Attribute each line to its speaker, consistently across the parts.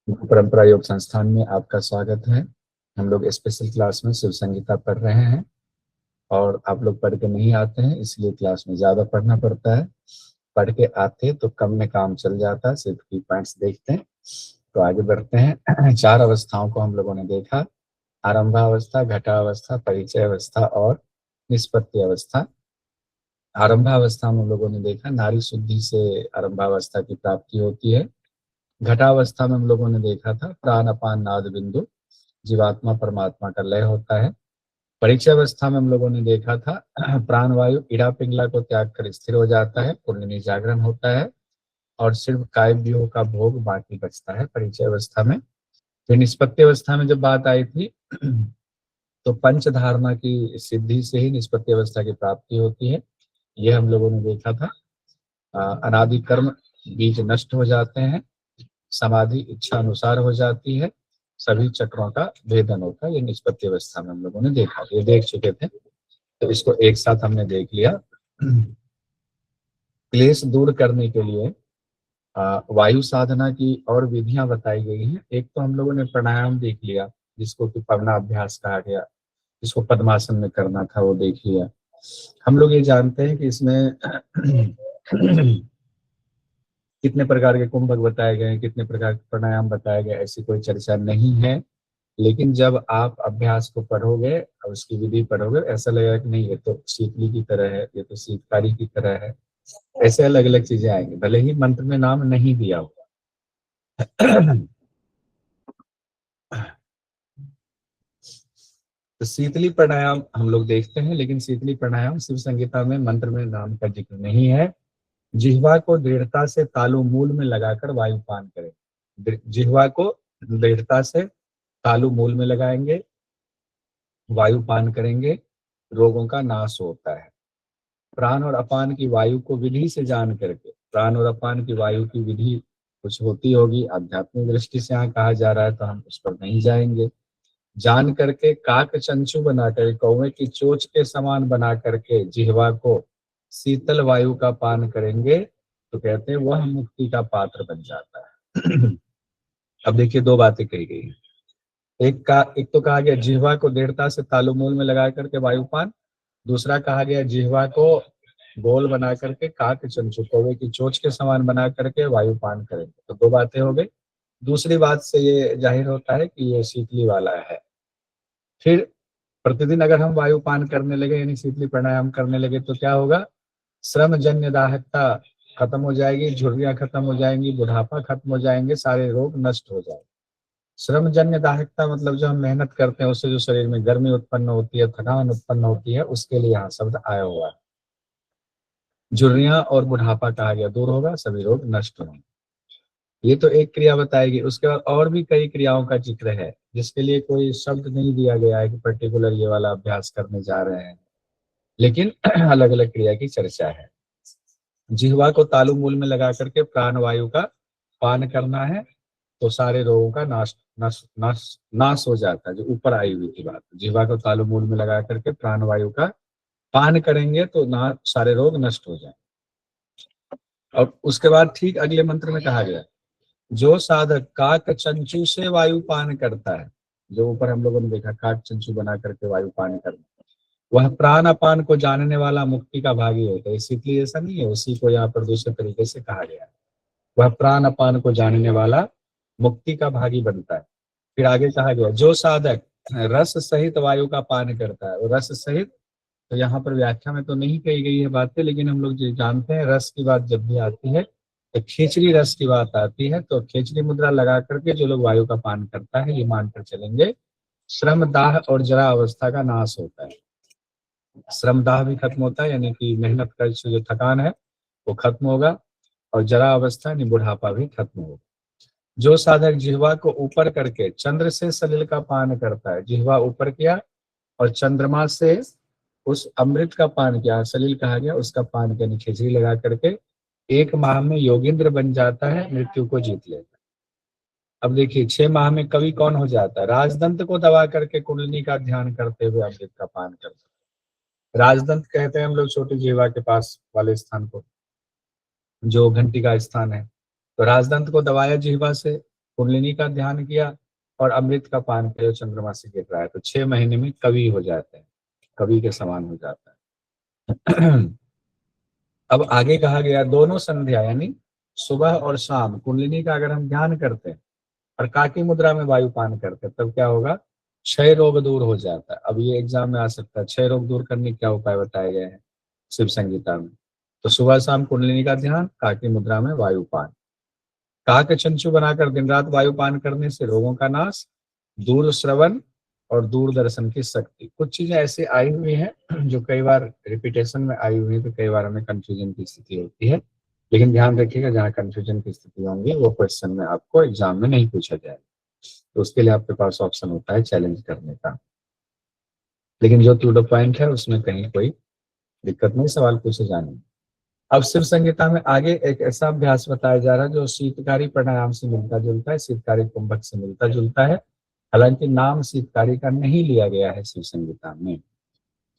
Speaker 1: परंपरा योग संस्थान में आपका स्वागत है। हम लोग स्पेशल क्लास में शिव संगीता पढ़ रहे हैं और आप लोग पढ़ के नहीं आते हैं, इसलिए क्लास में ज्यादा पढ़ना पड़ता है। पढ़ के आते तो कम में काम चल जाता है। सिर्फ की पॉइंट्स देखते हैं तो आगे बढ़ते हैं। चार अवस्थाओं को हम लोगों ने देखा: आरंभावस्था, घटावस्था, परिचय अवस्था और निष्पत्ति अवस्था। आरंभावस्था में हम लोगों ने देखा नारी शुद्धि से आरंभावस्था की प्राप्ति होती है। घटावस्था में हम लोगों ने देखा था प्राण अपान नाद बिंदु, जीवात्मा परमात्मा का लय होता है। परिचय अवस्था में हम लोगों ने देखा था प्राण वायु इड़ा पिंगला को त्याग कर स्थिर हो जाता है, कुंडलिनी जागरण होता है और सिर्फ काय व्यूह का भोग बाकी बचता है परिचय अवस्था में। फिर निष्पत्ति अवस्था में जब बात आई थी तो पंच धारणा की सिद्धि से ही निष्पत्ति अवस्था की प्राप्ति होती है। ये हम लोगों ने देखा था। अनादि कर्म बीज नष्ट हो जाते हैं, समाधि इच्छा अनुसार हो जाती है, सभी चक्रों का भेदन होता है। ये निष्पत्ति अवस्था में हम लोगों ने देखा, ये देख चुके थे, तो इसको एक साथ हमने देख लिया। क्लेश दूर करने के लिए वायु साधना की और विधियां बताई गई हैं। एक तो हम लोगों ने प्राणायाम देख लिया, जिसको कि पवनाभ्यास कहा गया, जिसको पद्मासन में करना था वो देख लिया। हम लोग ये जानते हैं कि इसमें कितने प्रकार के कुंभक बताए गए हैं, कितने प्रकार के प्राणायाम बताए गए, ऐसी कोई चर्चा नहीं है। लेकिन जब आप अभ्यास को पढ़ोगे और उसकी विधि पढ़ोगे, ऐसा लगेगा कि नहीं ये तो शीतली की तरह है, ये तो शीतकारी की तरह है। ऐसे अलग अलग चीजें आएंगी, भले ही मंत्र में नाम नहीं दिया होगा। तो शीतली प्राणायाम हम लोग देखते हैं, लेकिन शीतली प्राणायाम शिव संगीता में मंत्र में नाम का जिक्र नहीं है। जिह्वा को दृढ़ता से तालु मूल में लगाकर वायुपान करें। जिह्वा को दृढ़ता से तालु मूल में लगाएंगे, वायुपान करेंगे, रोगों का नाश होता है। प्राण और अपान की वायु को विधि से जान करके, प्राण और अपान की वायु की विधि कुछ होती होगी, आध्यात्मिक दृष्टि से यहाँ कहा जा रहा है तो हम उस पर नहीं जाएंगे। जान करके काक चंचू बनाकर, कौवे की चोंच के समान बना करके जिह्वा को शीतल वायु का पान करेंगे तो कहते हैं वह मुक्ति का पात्र बन जाता है। अब देखिए दो बातें कही गई हैं। एक तो कहा गया जिह्वा को दृढ़ता से तालुमूल में लगा करके वायुपान। दूसरा कहा गया जिह्वा को गोल बना करके काक चंचू, कौवे की चोंच के समान बना करके वायुपान करेंगे। तो दो बातें हो गई। दूसरी बात से ये जाहिर होता है कि ये शीतली वाला है। फिर प्रतिदिन अगर हम वायुपान करने लगे यानी शीतली प्राणायाम करने लगे तो क्या होगा? श्रम जन्य दाहकता खत्म हो जाएगी, झुर्रियां खत्म हो जाएंगी, बुढ़ापा खत्म हो जाएंगे, सारे रोग नष्ट हो जाएंगे। श्रम जन्य दाहकता मतलब जो हम मेहनत करते हैं उससे जो शरीर में गर्मी उत्पन्न होती है, थकान उत्पन्न होती है, उसके लिए यहाँ शब्द आया हुआ है। झुर्रियां और बुढ़ापा कहा गया दूर होगा, सभी रोग नष्ट होंगे। ये तो एक क्रिया बताएगी। उसके बाद और भी कई क्रियाओं का जिक्र है जिसके लिए कोई शब्द नहीं दिया गया है कि पर्टिकुलर ये वाला अभ्यास करने जा रहे हैं, लेकिन अलग अलग क्रिया की चर्चा है। जिह्वा को तालु मूल में लगा करके प्राण वायु का पान करना है तो सारे रोगों का नाश नाश नाश नाश हो जाता है। जो ऊपर आई हुई की बात, जिह्वा को तालु मूल में लगा करके प्राण वायु का पान करेंगे तो ना सारे रोग नष्ट हो जाए। और उसके बाद ठीक अगले मंत्र में कहा गया जो साधक काक चंचू से वायु पान करता है, जो ऊपर हम लोगों ने देखा काक चंचू बना करके वायु पान करना, वह प्राण अपान को जानने वाला मुक्ति का भागी होता है। इसलिए ऐसा नहीं है, उसी को यहाँ पर दूसरे तरीके से कहा गया है। वह प्राण अपान को जानने वाला मुक्ति का भागी बनता है। फिर आगे कहा गया जो साधक रस सहित वायु का पान करता है। वो रस सहित तो यहाँ पर व्याख्या में तो नहीं कही गई है बातें, लेकिन हम लोग जो जानते हैं रस की बात जब भी आती है तो खिचड़ी रस की बात आती है। तो खिचड़ी मुद्रा लगा करके जो लोग वायु का पान करता है ये मानकर चलेंगे श्रम दाह और जरा अवस्था का नाश होता है। श्रम दाह भी खत्म होता है यानी कि मेहनत का जो थकान है वो खत्म होगा, और जरा अवस्था यानी बुढ़ापा भी खत्म होगा। जो साधक जिह्वा को ऊपर करके चंद्र से सलिल का पान करता है, जिह्वा ऊपर किया और चंद्रमा से उस अमृत का पान किया, सलील कहा गया, उसका पान करने खिचड़ी लगा करके 1 माह में योगिंद्र बन जाता है, मृत्यु को जीत लेता है। अब देखिए 6 माह में कवि कौन हो जाता है? राजदंत को दबा करके कुंडलिनी का ध्यान करते हुए अमृत का पान करता है। राजदंत कहते हैं हम लोग छोटी जीवा के पास वाले स्थान को, जो घंटी का स्थान है। तो राजदंत को दबाया जीवा से, कुंडलिनी का ध्यान किया और अमृत का पान किया, चंद्रमा से गिर रहा है, तो 6 महीने में कवि हो जाते हैं, कवि के समान हो जाता है। अब आगे कहा गया दोनों संध्या यानी सुबह और शाम कुंडलिनी का अगर हम ध्यान करते हैं और काकी मुद्रा में वायुपान करते हैं, तब क्या होगा, क्षय रोग दूर हो जाता है। अब ये एग्जाम में आ सकता है, क्षय रोग दूर करने के क्या उपाय बताए गए हैं शिव संगीता में। तो सुबह शाम कुंडलिनी का ध्यान, काकी मुद्रा में वायुपान, कहा के चंचू बनाकर दिन रात वायुपान करने से रोगों का नाश, दूर श्रवण और दूरदर्शन की शक्ति। कुछ चीजें ऐसे आई हुई हैं जो कई बार रिपीटेशन में आई हुई है, तो कई बार हमें कंफ्यूजन की स्थिति होती है, लेकिन ध्यान रखिएगा जहाँ कंफ्यूजन की स्थिति होंगी वो क्वेश्चन में आपको एग्जाम में नहीं पूछा जाएगा, तो उसके लिए आपके पास ऑप्शन होता है चैलेंज करने का, लेकिन जो टू द पॉइंट है उसमें कहीं कोई दिक्कत नहीं, सवाल पूछे जाने। अब शिव संहिता में आगे एक ऐसा अभ्यास बताया जा रहा है जो शीतकारी प्राणायाम से मिलता जुलता है, शीतकारी कुंभक से मिलता जुलता है, हालांकि नाम शीतकारी का नहीं लिया गया है शिव संहिता में।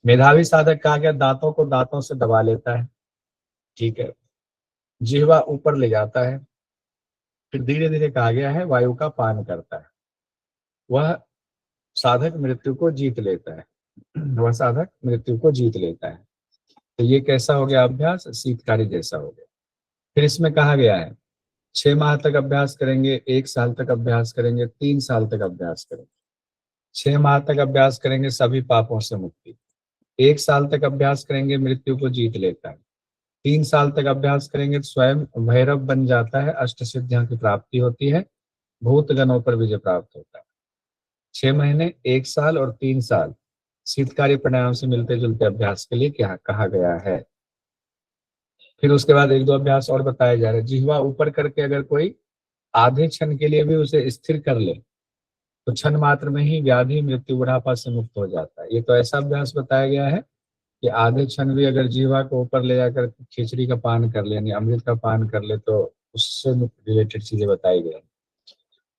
Speaker 1: मेधावी साधक कहा गया दांतों को दांतों से दबा लेता है, ठीक है, जिह्वा ऊपर ले जाता है, फिर धीरे धीरे कहा गया है वायु का पान करता है, वह साधक मृत्यु को जीत लेता है, वह साधक मृत्यु को जीत लेता है। तो ये कैसा हो गया अभ्यास, शीतकारी जैसा हो गया। फिर इसमें कहा गया है 6 माह तक अभ्यास करेंगे, 1 साल तक अभ्यास करेंगे, 3 साल तक अभ्यास करेंगे। 6 माह तक अभ्यास करेंगे सभी पापों से मुक्ति, 1 साल तक अभ्यास करेंगे मृत्यु को जीत लेता है, 3 साल तक अभ्यास करेंगे तो स्वयं भैरव बन जाता है, अष्ट सिद्धियों की प्राप्ति होती है, भूत गणों पर विजय प्राप्त होता है। 6 महीने, 1 साल और 3 साल शीतकारी प्राणायाम से मिलते जुलते अभ्यास के लिए क्या कहा गया है। फिर उसके बाद एक दो अभ्यास और बताया जा रहा है। जिह्वा ऊपर करके अगर कोई आधे क्षण के लिए भी उसे स्थिर कर ले तो क्षण मात्र में ही व्याधि मृत्यु बुढ़ापा से मुक्त हो जाता है। ये तो ऐसा अभ्यास बताया गया है कि आधे क्षण भी अगर जीवा को ऊपर ले जाकर खिचड़ी का पान कर ले यानी अमृत का पान कर ले तो उससे रिलेटेड चीजें बताई गई।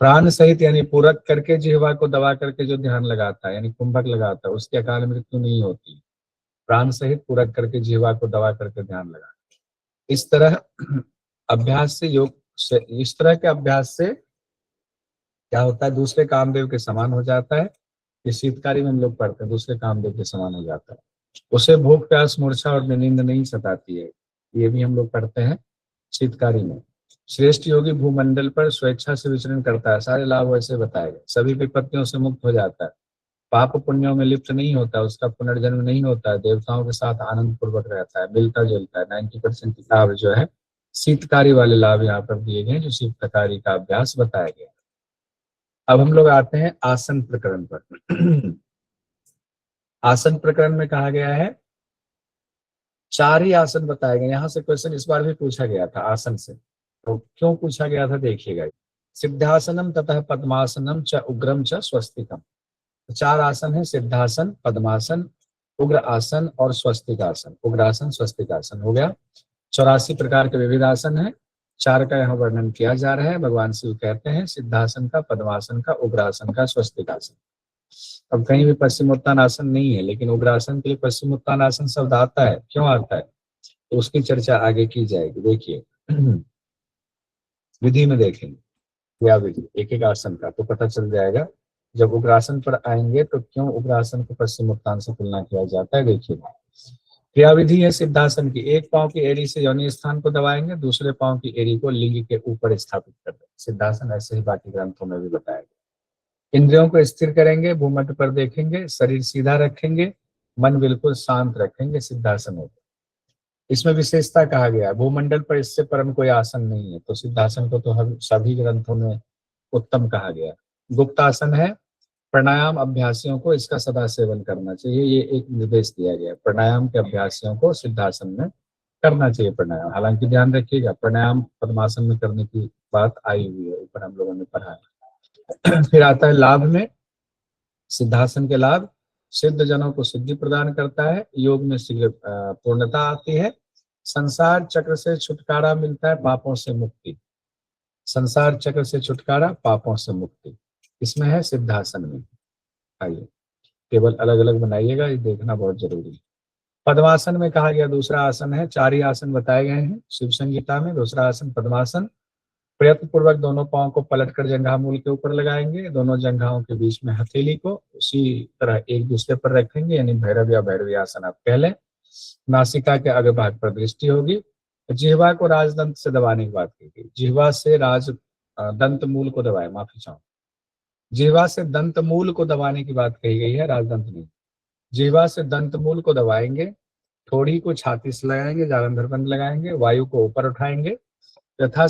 Speaker 1: प्राण सहित यानी पूरक करके जिह्वा को दबा करके जो ध्यान लगाता है यानी कुंभक लगाता है उसकी अकाल मृत्यु नहीं होती। प्राण सहित पूरक करके जिह्वा को दबा करके ध्यान लगा, इस तरह अभ्यास से योग से, इस तरह के अभ्यास से क्या होता है, दूसरे कामदेव के समान हो जाता है। ये शीतकारी में हम लोग पढ़ते हैं, दूसरे कामदेव के समान हो जाता है, उसे भूख प्यास मूर्छा और नींद नहीं सताती है। ये भी हम लोग पढ़ते हैं शीतकारी में। श्रेष्ठ योगी भूमंडल पर स्वेच्छा से विचरण करता है, सारे लाभ वैसे बताए गए, सभी विपत्तियों से मुक्त हो जाता है, पाप पुण्यों में लिप्त नहीं होता, उसका पुनर्जन्म नहीं होता है, देवताओं के साथ आनंद पूर्वक रहता है, मिलता जुलता है। 90% लाभ जो है शीतकारी वाले लाभ यहाँ पर दिए गए जो शीतकारी का अभ्यास बताया गया। अब हम लोग आते हैं आसन प्रकरण पर। आसन प्रकरण में कहा गया है 4 ही आसन बताए गए। यहाँ से क्वेश्चन इस बार भी पूछा गया था आसन से, तो क्यों पूछा गया था देखिएगा। सिद्धासनम तथा पद्मासनम च उग्रम च स्वस्तिकम। 4 आसन है, सिद्धासन, पद्मासन, उग्र आसन और स्वस्तिकासन। उग्रासन स्वस्तिकासन हो गया। 84 प्रकार के विविध आसन है, 4 का यहाँ वर्णन किया जा रहा है। भगवान शिव कहते हैं सिद्धासन का, पद्मासन का, उग्रासन का, स्वस्तिकासन। अब कहीं भी पश्चिमोत्तान आसन नहीं है, लेकिन उग्रासन के लिए पश्चिमोत्तान आसन शब्द आता है, क्यों आता है तो उसकी चर्चा आगे की जाएगी। देखिए विधि में देखेंगे या विधि एक एक आसन का तो पता चल जाएगा। जब उग्रासन पर आएंगे तो क्यों उग्रासन को पश्चिमोत्तान से तुलना किया जाता है, देखिए। क्रियाविधि है सिद्धासन की, एक पांव की एड़ी से योनि स्थान को दबाएंगे, दूसरे पांव की एड़ी को लिंग के ऊपर स्थापित कर देंगे। सिद्धासन ऐसे ही बाकी ग्रंथों में भी बताया गया। इंद्रियों को स्थिर करेंगे, भूमध्य पर देखेंगे, शरीर सीधा रखेंगे, मन बिल्कुल शांत रखेंगे, सिद्धासन होगा। इसमें विशेषता कहा गया है भूमंडल पर इससे परम कोई आसन नहीं है, तो सिद्धासन को तो हम सभी ग्रंथों में उत्तम कहा गया। गुप्त आसन है, प्राणायाम अभ्यासियों को इसका सदा सेवन करना चाहिए, ये एक निर्देश दिया गया। प्राणायाम के अभ्यासियों को सिद्धासन में करना चाहिए प्राणायाम। हालांकि ध्यान रखिएगा प्राणायाम पद्मासन में करने की बात आई हुई है, ऊपर हम लोगों ने पढ़ा है। फिर आता है लाभ में, सिद्धासन के लाभ सिद्ध जनों को सिद्धि प्रदान करता है, योग में शीघ्र पूर्णता आती है, संसार चक्र से छुटकारा मिलता है, पापों से मुक्ति। संसार चक्र से छुटकारा, पापों से मुक्ति, इसमें है सिद्धासन में। आइए केवल अलग अलग बनाइएगा, ये देखना बहुत जरूरी है। पद्मासन में कहा गया दूसरा आसन है, 4 ही आसन बताए गए हैं शिव संगीता में। दूसरा आसन पद्मासन, प्रयत्न पूर्वक दोनों पांव को पलटकर जंघा मूल के ऊपर लगाएंगे, दोनों जंघाओं के बीच में हथेली को उसी तरह एक दूसरे पर रखेंगे, यानी भैरव या भैरवी आसन आप कह लें। नासिका के अग्रभाग पर दृष्टि होगी। जिह्वा को राजदंत से दबाने की बात की गई। जिह्वा से दंत मूल को दबाए, माफी चाहूँ, जिह्वा से दंत मूल को दबाने की बात कही गई है, राजदंत नहीं। जिह्वा से दंत मूल को दबाएंगे, थोड़ी को छाती से लगाएंगे, जालंधर बंद लगाएंगे, वायु को ऊपर उठाएंगे, यथा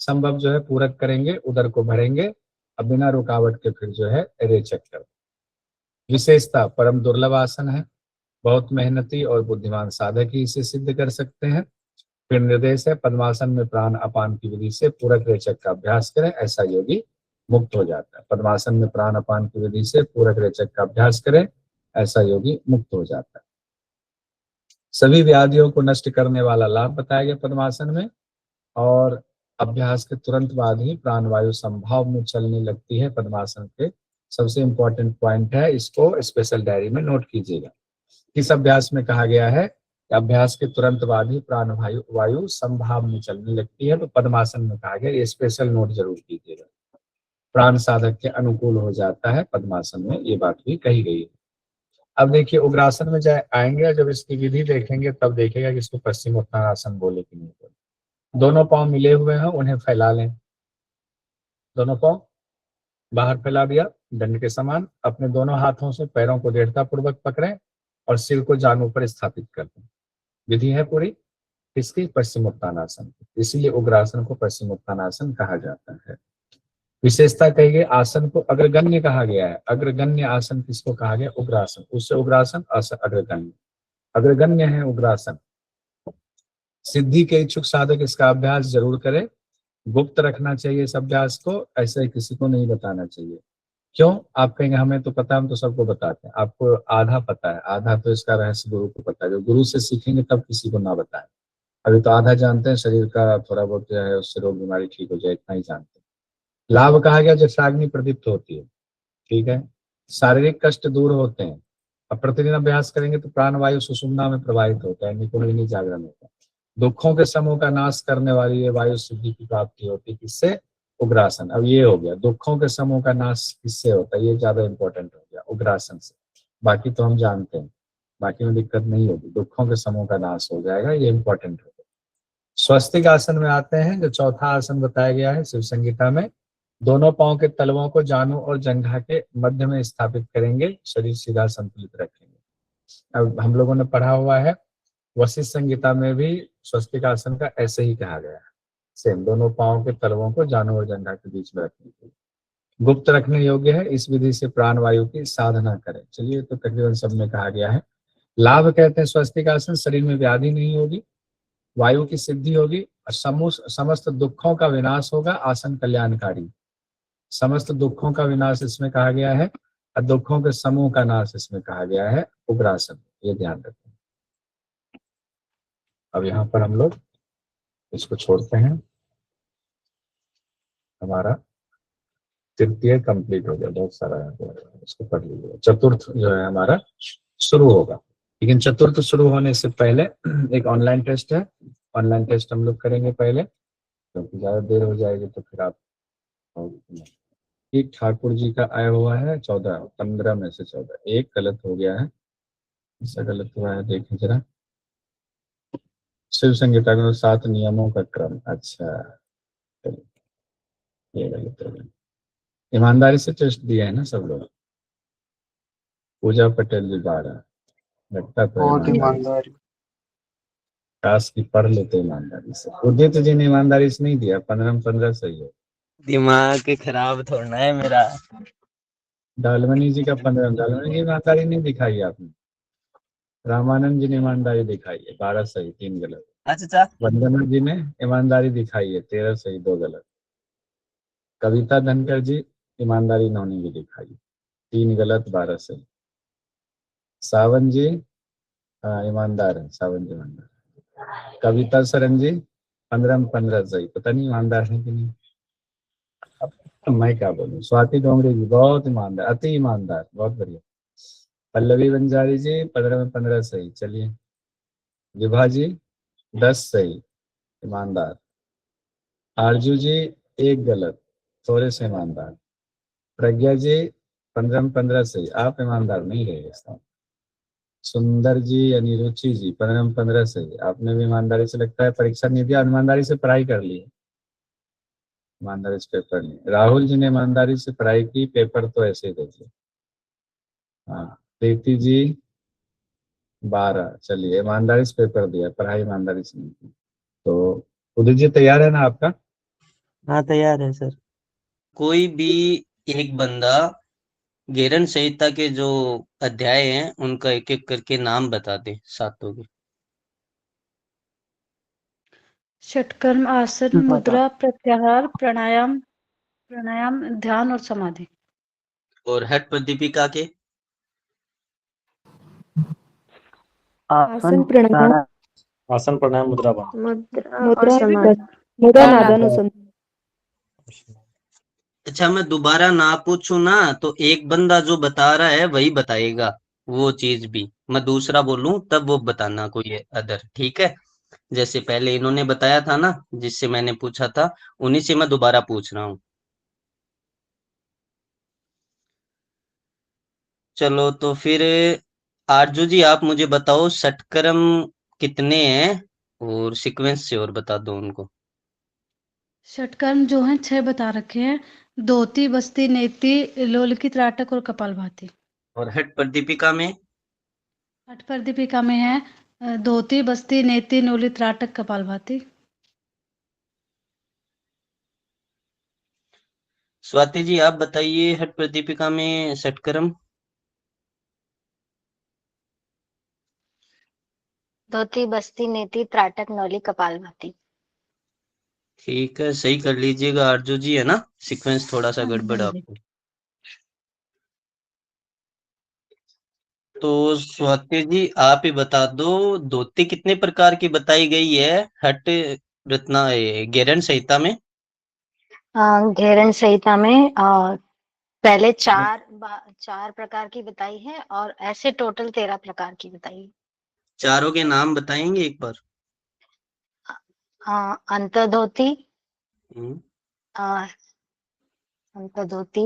Speaker 1: संभव जो है पूरक करेंगे, उदर को भरेंगे, अब बिना रुकावट के फिर जो है रेचक कर। विशेषता परम दुर्लभ आसन है, बहुत मेहनती और बुद्धिमान साधक ही इसे सिद्ध कर सकते हैं। फिर निर्देश है, पद्मासन में प्राण अपान की विधि से पूरक रेचक का अभ्यास करें, ऐसा योगी मुक्त हो जाता है। पद्मासन में प्राण अपान की विधि से पूरक रेचक का अभ्यास करें, ऐसा योगी मुक्त हो जाता है। सभी व्याधियों को नष्ट करने वाला लाभ बताया गया पद्मासन में, और अभ्यास के तुरंत बाद ही प्राणवायु संभाव में चलने लगती है। पद्मासन के सबसे इंपॉर्टेंट पॉइंट है, इसको स्पेशल डायरी में नोट कीजिएगा। किस अभ्यास में कहा गया है, अभ्यास के तुरंत बाद ही प्राण वायु संभाव में चलने लगती है, तो पद्मासन में कहा गया, ये स्पेशल नोट जरूर कीजिएगा। प्राण साधक के अनुकूल हो जाता है पद्मासन में, ये बात भी कही गई है। अब देखिए उग्रासन में जाए आएंगे, जब इसकी विधि देखेंगे तब देखेगा कि इसको पश्चिम उत्तानासन बोले कि नहीं बोले। दोनों पांव मिले हुए हैं, उन्हें फैला लें, दोनों पांव बाहर फैला दिया दंड के समान। अपने दोनों हाथों से पैरों को दृढ़ता पूर्वक पकड़ें और सिर को जांघों पर स्थापित कर दें। विधि है पूरी इसकी पश्चिम उत्तानासन, इसीलिए उग्रासन को पश्चिम उत्तानासन कहा जाता है। विशेषता कही गई, आसन को अग्रगण्य कहा गया है। अग्रगण्य आसन किसको कहा गया, उग्रासन, उससे उग्रासन अग्रगण्य, अग्रगण्य है उग्रासन। सिद्धि के इच्छुक साधक इसका अभ्यास जरूर करें, गुप्त रखना चाहिए इस अभ्यास को, ऐसे किसी को नहीं बताना चाहिए। क्यों, आप कहेंगे हमें तो पता, हम तो सबको बताते हैं। आपको आधा पता है, आधा तो इसका रहस्य गुरु को पता है। जो गुरु से सीखेंगे तब किसी को ना बताएं। अभी तो आधा जानते हैं, शरीर का थोड़ा बहुत जो है उससे रोग बीमारी ठीक हो जाए, इतना ही जानते हैं। लाभ कहा गया, जठराग्नि प्रदीप्त होती है, ठीक है, शारीरिक कष्ट दूर होते हैं। अब प्रतिदिन अभ्यास करेंगे तो प्राणवायु सुषुम्ना में प्रवाहित होता है, निकुंडलिनी जागरण होता है। दुखों के समूह का नाश करने वाली ये वायु सिद्धि की प्राप्ति होती है, किससे, उग्रासन। अब ये हो गया, दुखों के समूह का नाश किससे होता है, ये ज्यादा इंपॉर्टेंट हो गया, उग्रासन से। बाकी तो हम जानते हैं, बाकी में दिक्कत नहीं होगी, दुखों के समूह का नाश हो जाएगा, ये इंपॉर्टेंट हो गया। स्वस्तिक आसन में आते हैं, जो चौथा आसन बताया गया है शिव संहिता में। दोनों पांव के तलवों को जानु और जंघा के मध्य में स्थापित करेंगे, शरीर सीधा संतुलित रखेंगे। अब हम लोगों ने पढ़ा हुआ है, वशिष्ठ संहिता में भी स्वस्तिक आसन का ऐसे ही कहा गया है, सेम, दोनों पांव के तलवों को जानु और जंघा के बीच में रखने के लिए। गुप्त रखने योग्य है, इस विधि से प्राण वायु की साधना करें। चलिए, तो तकरीबन सब में कहा गया है। लाभ कहते हैं स्वस्तिक आसन, शरीर में व्याधि नहीं होगी, वायु की सिद्धि होगी, समस्त दुखों का विनाश होगा। आसन कल्याणकारी, समस्त दुखों का विनाश इसमें कहा गया है, और दुखों के समूह का नाश इसमें कहा गया है, उग्रासन, ये ध्यान रखें। अब यहाँ पर हम लोग इसको छोड़ते हैं, हमारा तृतीय कंप्लीट हो गया, बहुत सारा इसको पढ़ लीजिए। चतुर्थ जो है हमारा शुरू होगा, लेकिन चतुर्थ शुरू होने से पहले एक ऑनलाइन टेस्ट है, ऑनलाइन टेस्ट हम लोग करेंगे पहले, क्योंकि ज्यादा देर हो जाएगी तो फिर आप। ठाकुर जी का आया हुआ है 14, 15 में से 14, एक गलत हो गया है, ऐसा गलत हुआ है, देखें जरा। शिव संहिता के 7 नियमों का क्रम, अच्छा, ये गलत हो गया। ईमानदारी से टेस्ट दिया है ना सब लोग। पूजा पटेल जी 12, लगता तो
Speaker 2: बहुत
Speaker 1: ईमानदारी से,
Speaker 2: ईमानदार।
Speaker 1: काश की पढ़ लेते ईमानदारी से। उदित जी ने ईमानदारी से नहीं दिया, 15 में 15 सही है।
Speaker 2: दिमाग खराब थोड़ा है मेरा।
Speaker 1: डालमनी जी का 15, डालमनी जी ईमानदारी नहीं दिखाई आपने। रामानंद जी ने ईमानदारी दिखाई है, 12 सही, 3 गलत।
Speaker 2: अच्छा,
Speaker 1: वंदना जी ने ईमानदारी दिखाई है, 13 सही, 2 गलत। कविता धनकर जी, ईमानदारी इन्होंने भी दिखाई, 3 गलत, 12 सही। सावन जी, हाँ ईमानदार है, सावन जी ईमानदार। कविता सरन जी 15 में 15 सही, पता नहीं ईमानदार है कि नहीं। अब मैं क्या बोलूं। स्वाति डोंगरे जी बहुत ईमानदार, अति ईमानदार, बहुत बढ़िया। पल्लवी बंजारी जी 15 में 15 सही, चलिए। विभा जी 10 सही, ईमानदार। आरजू जी एक गलत, थोड़े से ईमानदार। प्रज्ञा जी 15 में 15 सही, आप ईमानदार नहीं रहे इसका। सुंदर जी यानी रुचि जी 15 में 15 सही, आपने भी ईमानदारी से लगता है परीक्षा नहीं दिया, ईमानदारी से पढ़ाई कर ली, ईमानदारी से पेपर नहीं। राहुल जी ने ईमानदारी से पढ़ाई की, पेपर तो ऐसे ही दे दिए। हाँ, प्रीति जी 12, चलिए ईमानदारी से पेपर दिया, पढ़ाई ईमानदारी से नहीं की। तो उदित जी तैयार है ना आपका?
Speaker 2: हाँ तैयार है सर। कोई भी एक बंदा गेरन संहिता के जो अध्याय हैं उनका एक एक करके नाम बता दे सातों के।
Speaker 3: षटकर्म, आसन, मुद्रा, प्रत्याहार, प्राणायाम, प्राणायाम, ध्यान और समाधि।
Speaker 2: और हठ प्रदीपिका के
Speaker 4: आसन, प्राणायाम,
Speaker 5: आसन, प्राणायाम, मुद्रा बंध।
Speaker 4: मुद्रा और
Speaker 3: मुद्रा
Speaker 4: समाधि।
Speaker 3: मुद्रा नादा अनुसंधान।
Speaker 2: अच्छा मैं दोबारा ना पूछूं ना तो एक बंदा जो बता रहा है वही बताएगा वो चीज भी, मैं दूसरा बोलूं तब वो बताना कोई अदर, ठीक है? जैसे पहले इन्होंने बताया था ना जिससे मैंने पूछा था, उन्हीं से मैं दोबारा पूछ रहा हूँ। चलो तो फिर आरजू जी आप मुझे बताओ षटक्रम कितने हैं और सीक्वेंस से और बता दो उनको।
Speaker 3: षटकर्म जो हैं 6 बता रखे हैं। धोती, बस्ती, नेति, लोलकी, त्राटक और कपालभाति।
Speaker 2: और हठ प्रदीपिका में
Speaker 3: हठ पर दीपिका में है धोती, बस्ती, नेति, नोली, त्राटक, कपालभाति।
Speaker 2: स्वाति जी आप बताइए हठ प्रदीपिका में षटक्रम।
Speaker 4: धोती, बस्ती, नेति, त्राटक, नौली, कपालभाति।
Speaker 2: ठीक है सही कर लीजिएगा आरजू जी, है ना? सीक्वेंस थोड़ा सा
Speaker 3: हाँ जी,
Speaker 2: गड़बड़
Speaker 3: हाँ जी।
Speaker 2: आपको। तो स्वाति जी आप ही बता दो धोती कितने प्रकार की बताई गई है हठ रत्ना गेरन संहिता में?
Speaker 4: घेरन संहिता में पहले चार प्रकार की बताई है और ऐसे टोटल 13 प्रकार की बताई है।
Speaker 2: चारों के नाम बताएंगे एक बार?
Speaker 4: अंतर्धोती,
Speaker 2: हम्म,
Speaker 4: अंतर्धोती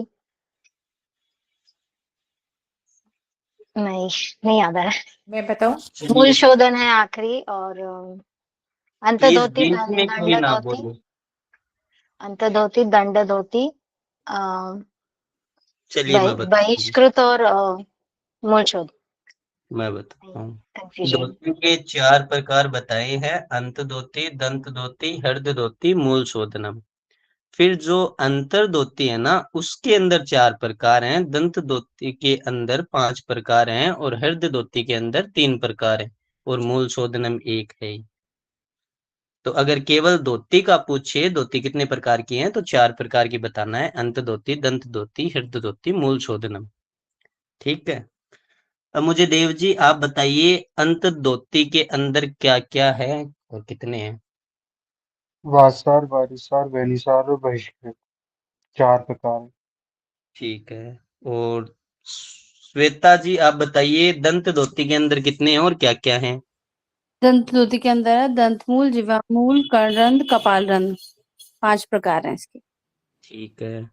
Speaker 4: नहीं नहीं याद आ रहा है।
Speaker 6: मैं बताऊं?
Speaker 4: मूल
Speaker 2: चलिए
Speaker 4: शोधन है आखिरी, और
Speaker 2: प्लीज
Speaker 4: अंतर्धोती,
Speaker 2: बीच में कभी
Speaker 4: दंड
Speaker 2: ना
Speaker 4: धोती,
Speaker 2: बोलो।
Speaker 4: अंतर्धोती, दंड धोती,
Speaker 2: चलिए मैं बताता हूँ,
Speaker 4: बहिष्कृत और मूल शोधन।
Speaker 2: मैं बताता हूँ।
Speaker 4: कंफ्यूजन।
Speaker 2: धोती के 4 प्रकार बताए हैं, अंत धोती, दंत धोती, हृद धोती, मूल शोधनम। फिर जो अंतर धोती है ना उसके अंदर 4 प्रकार हैं, दंत धोती के अंदर 5 प्रकार हैं और हृद धोती के अंदर 3 प्रकार हैं और मूल शोधनम एक है ही। तो अगर केवल धोती का पूछे धोती कितने प्रकार की हैं तो 4 प्रकार की बताना है, अंत धोती, दंत धोती, हृद धोती, मूल शोधनम। ठीक है, अब मुझे देव जी आप बताइए अंत धोती के अंदर क्या क्या है और कितने हैं?
Speaker 5: वासार, वारिसार, वेलिसार और बहिष्कृत, 4 प्रकार हैं।
Speaker 2: ठीक है, और श्वेता जी आप बताइए दंत धोती के अंदर कितने हैं और क्या क्या हैं?
Speaker 7: दंत धोती के अंदर है दंतमूल, जीवामूल, कर्णरंध्र, कपालरंध्र। 5 प्रकार हैं इसके।
Speaker 2: ठीक है,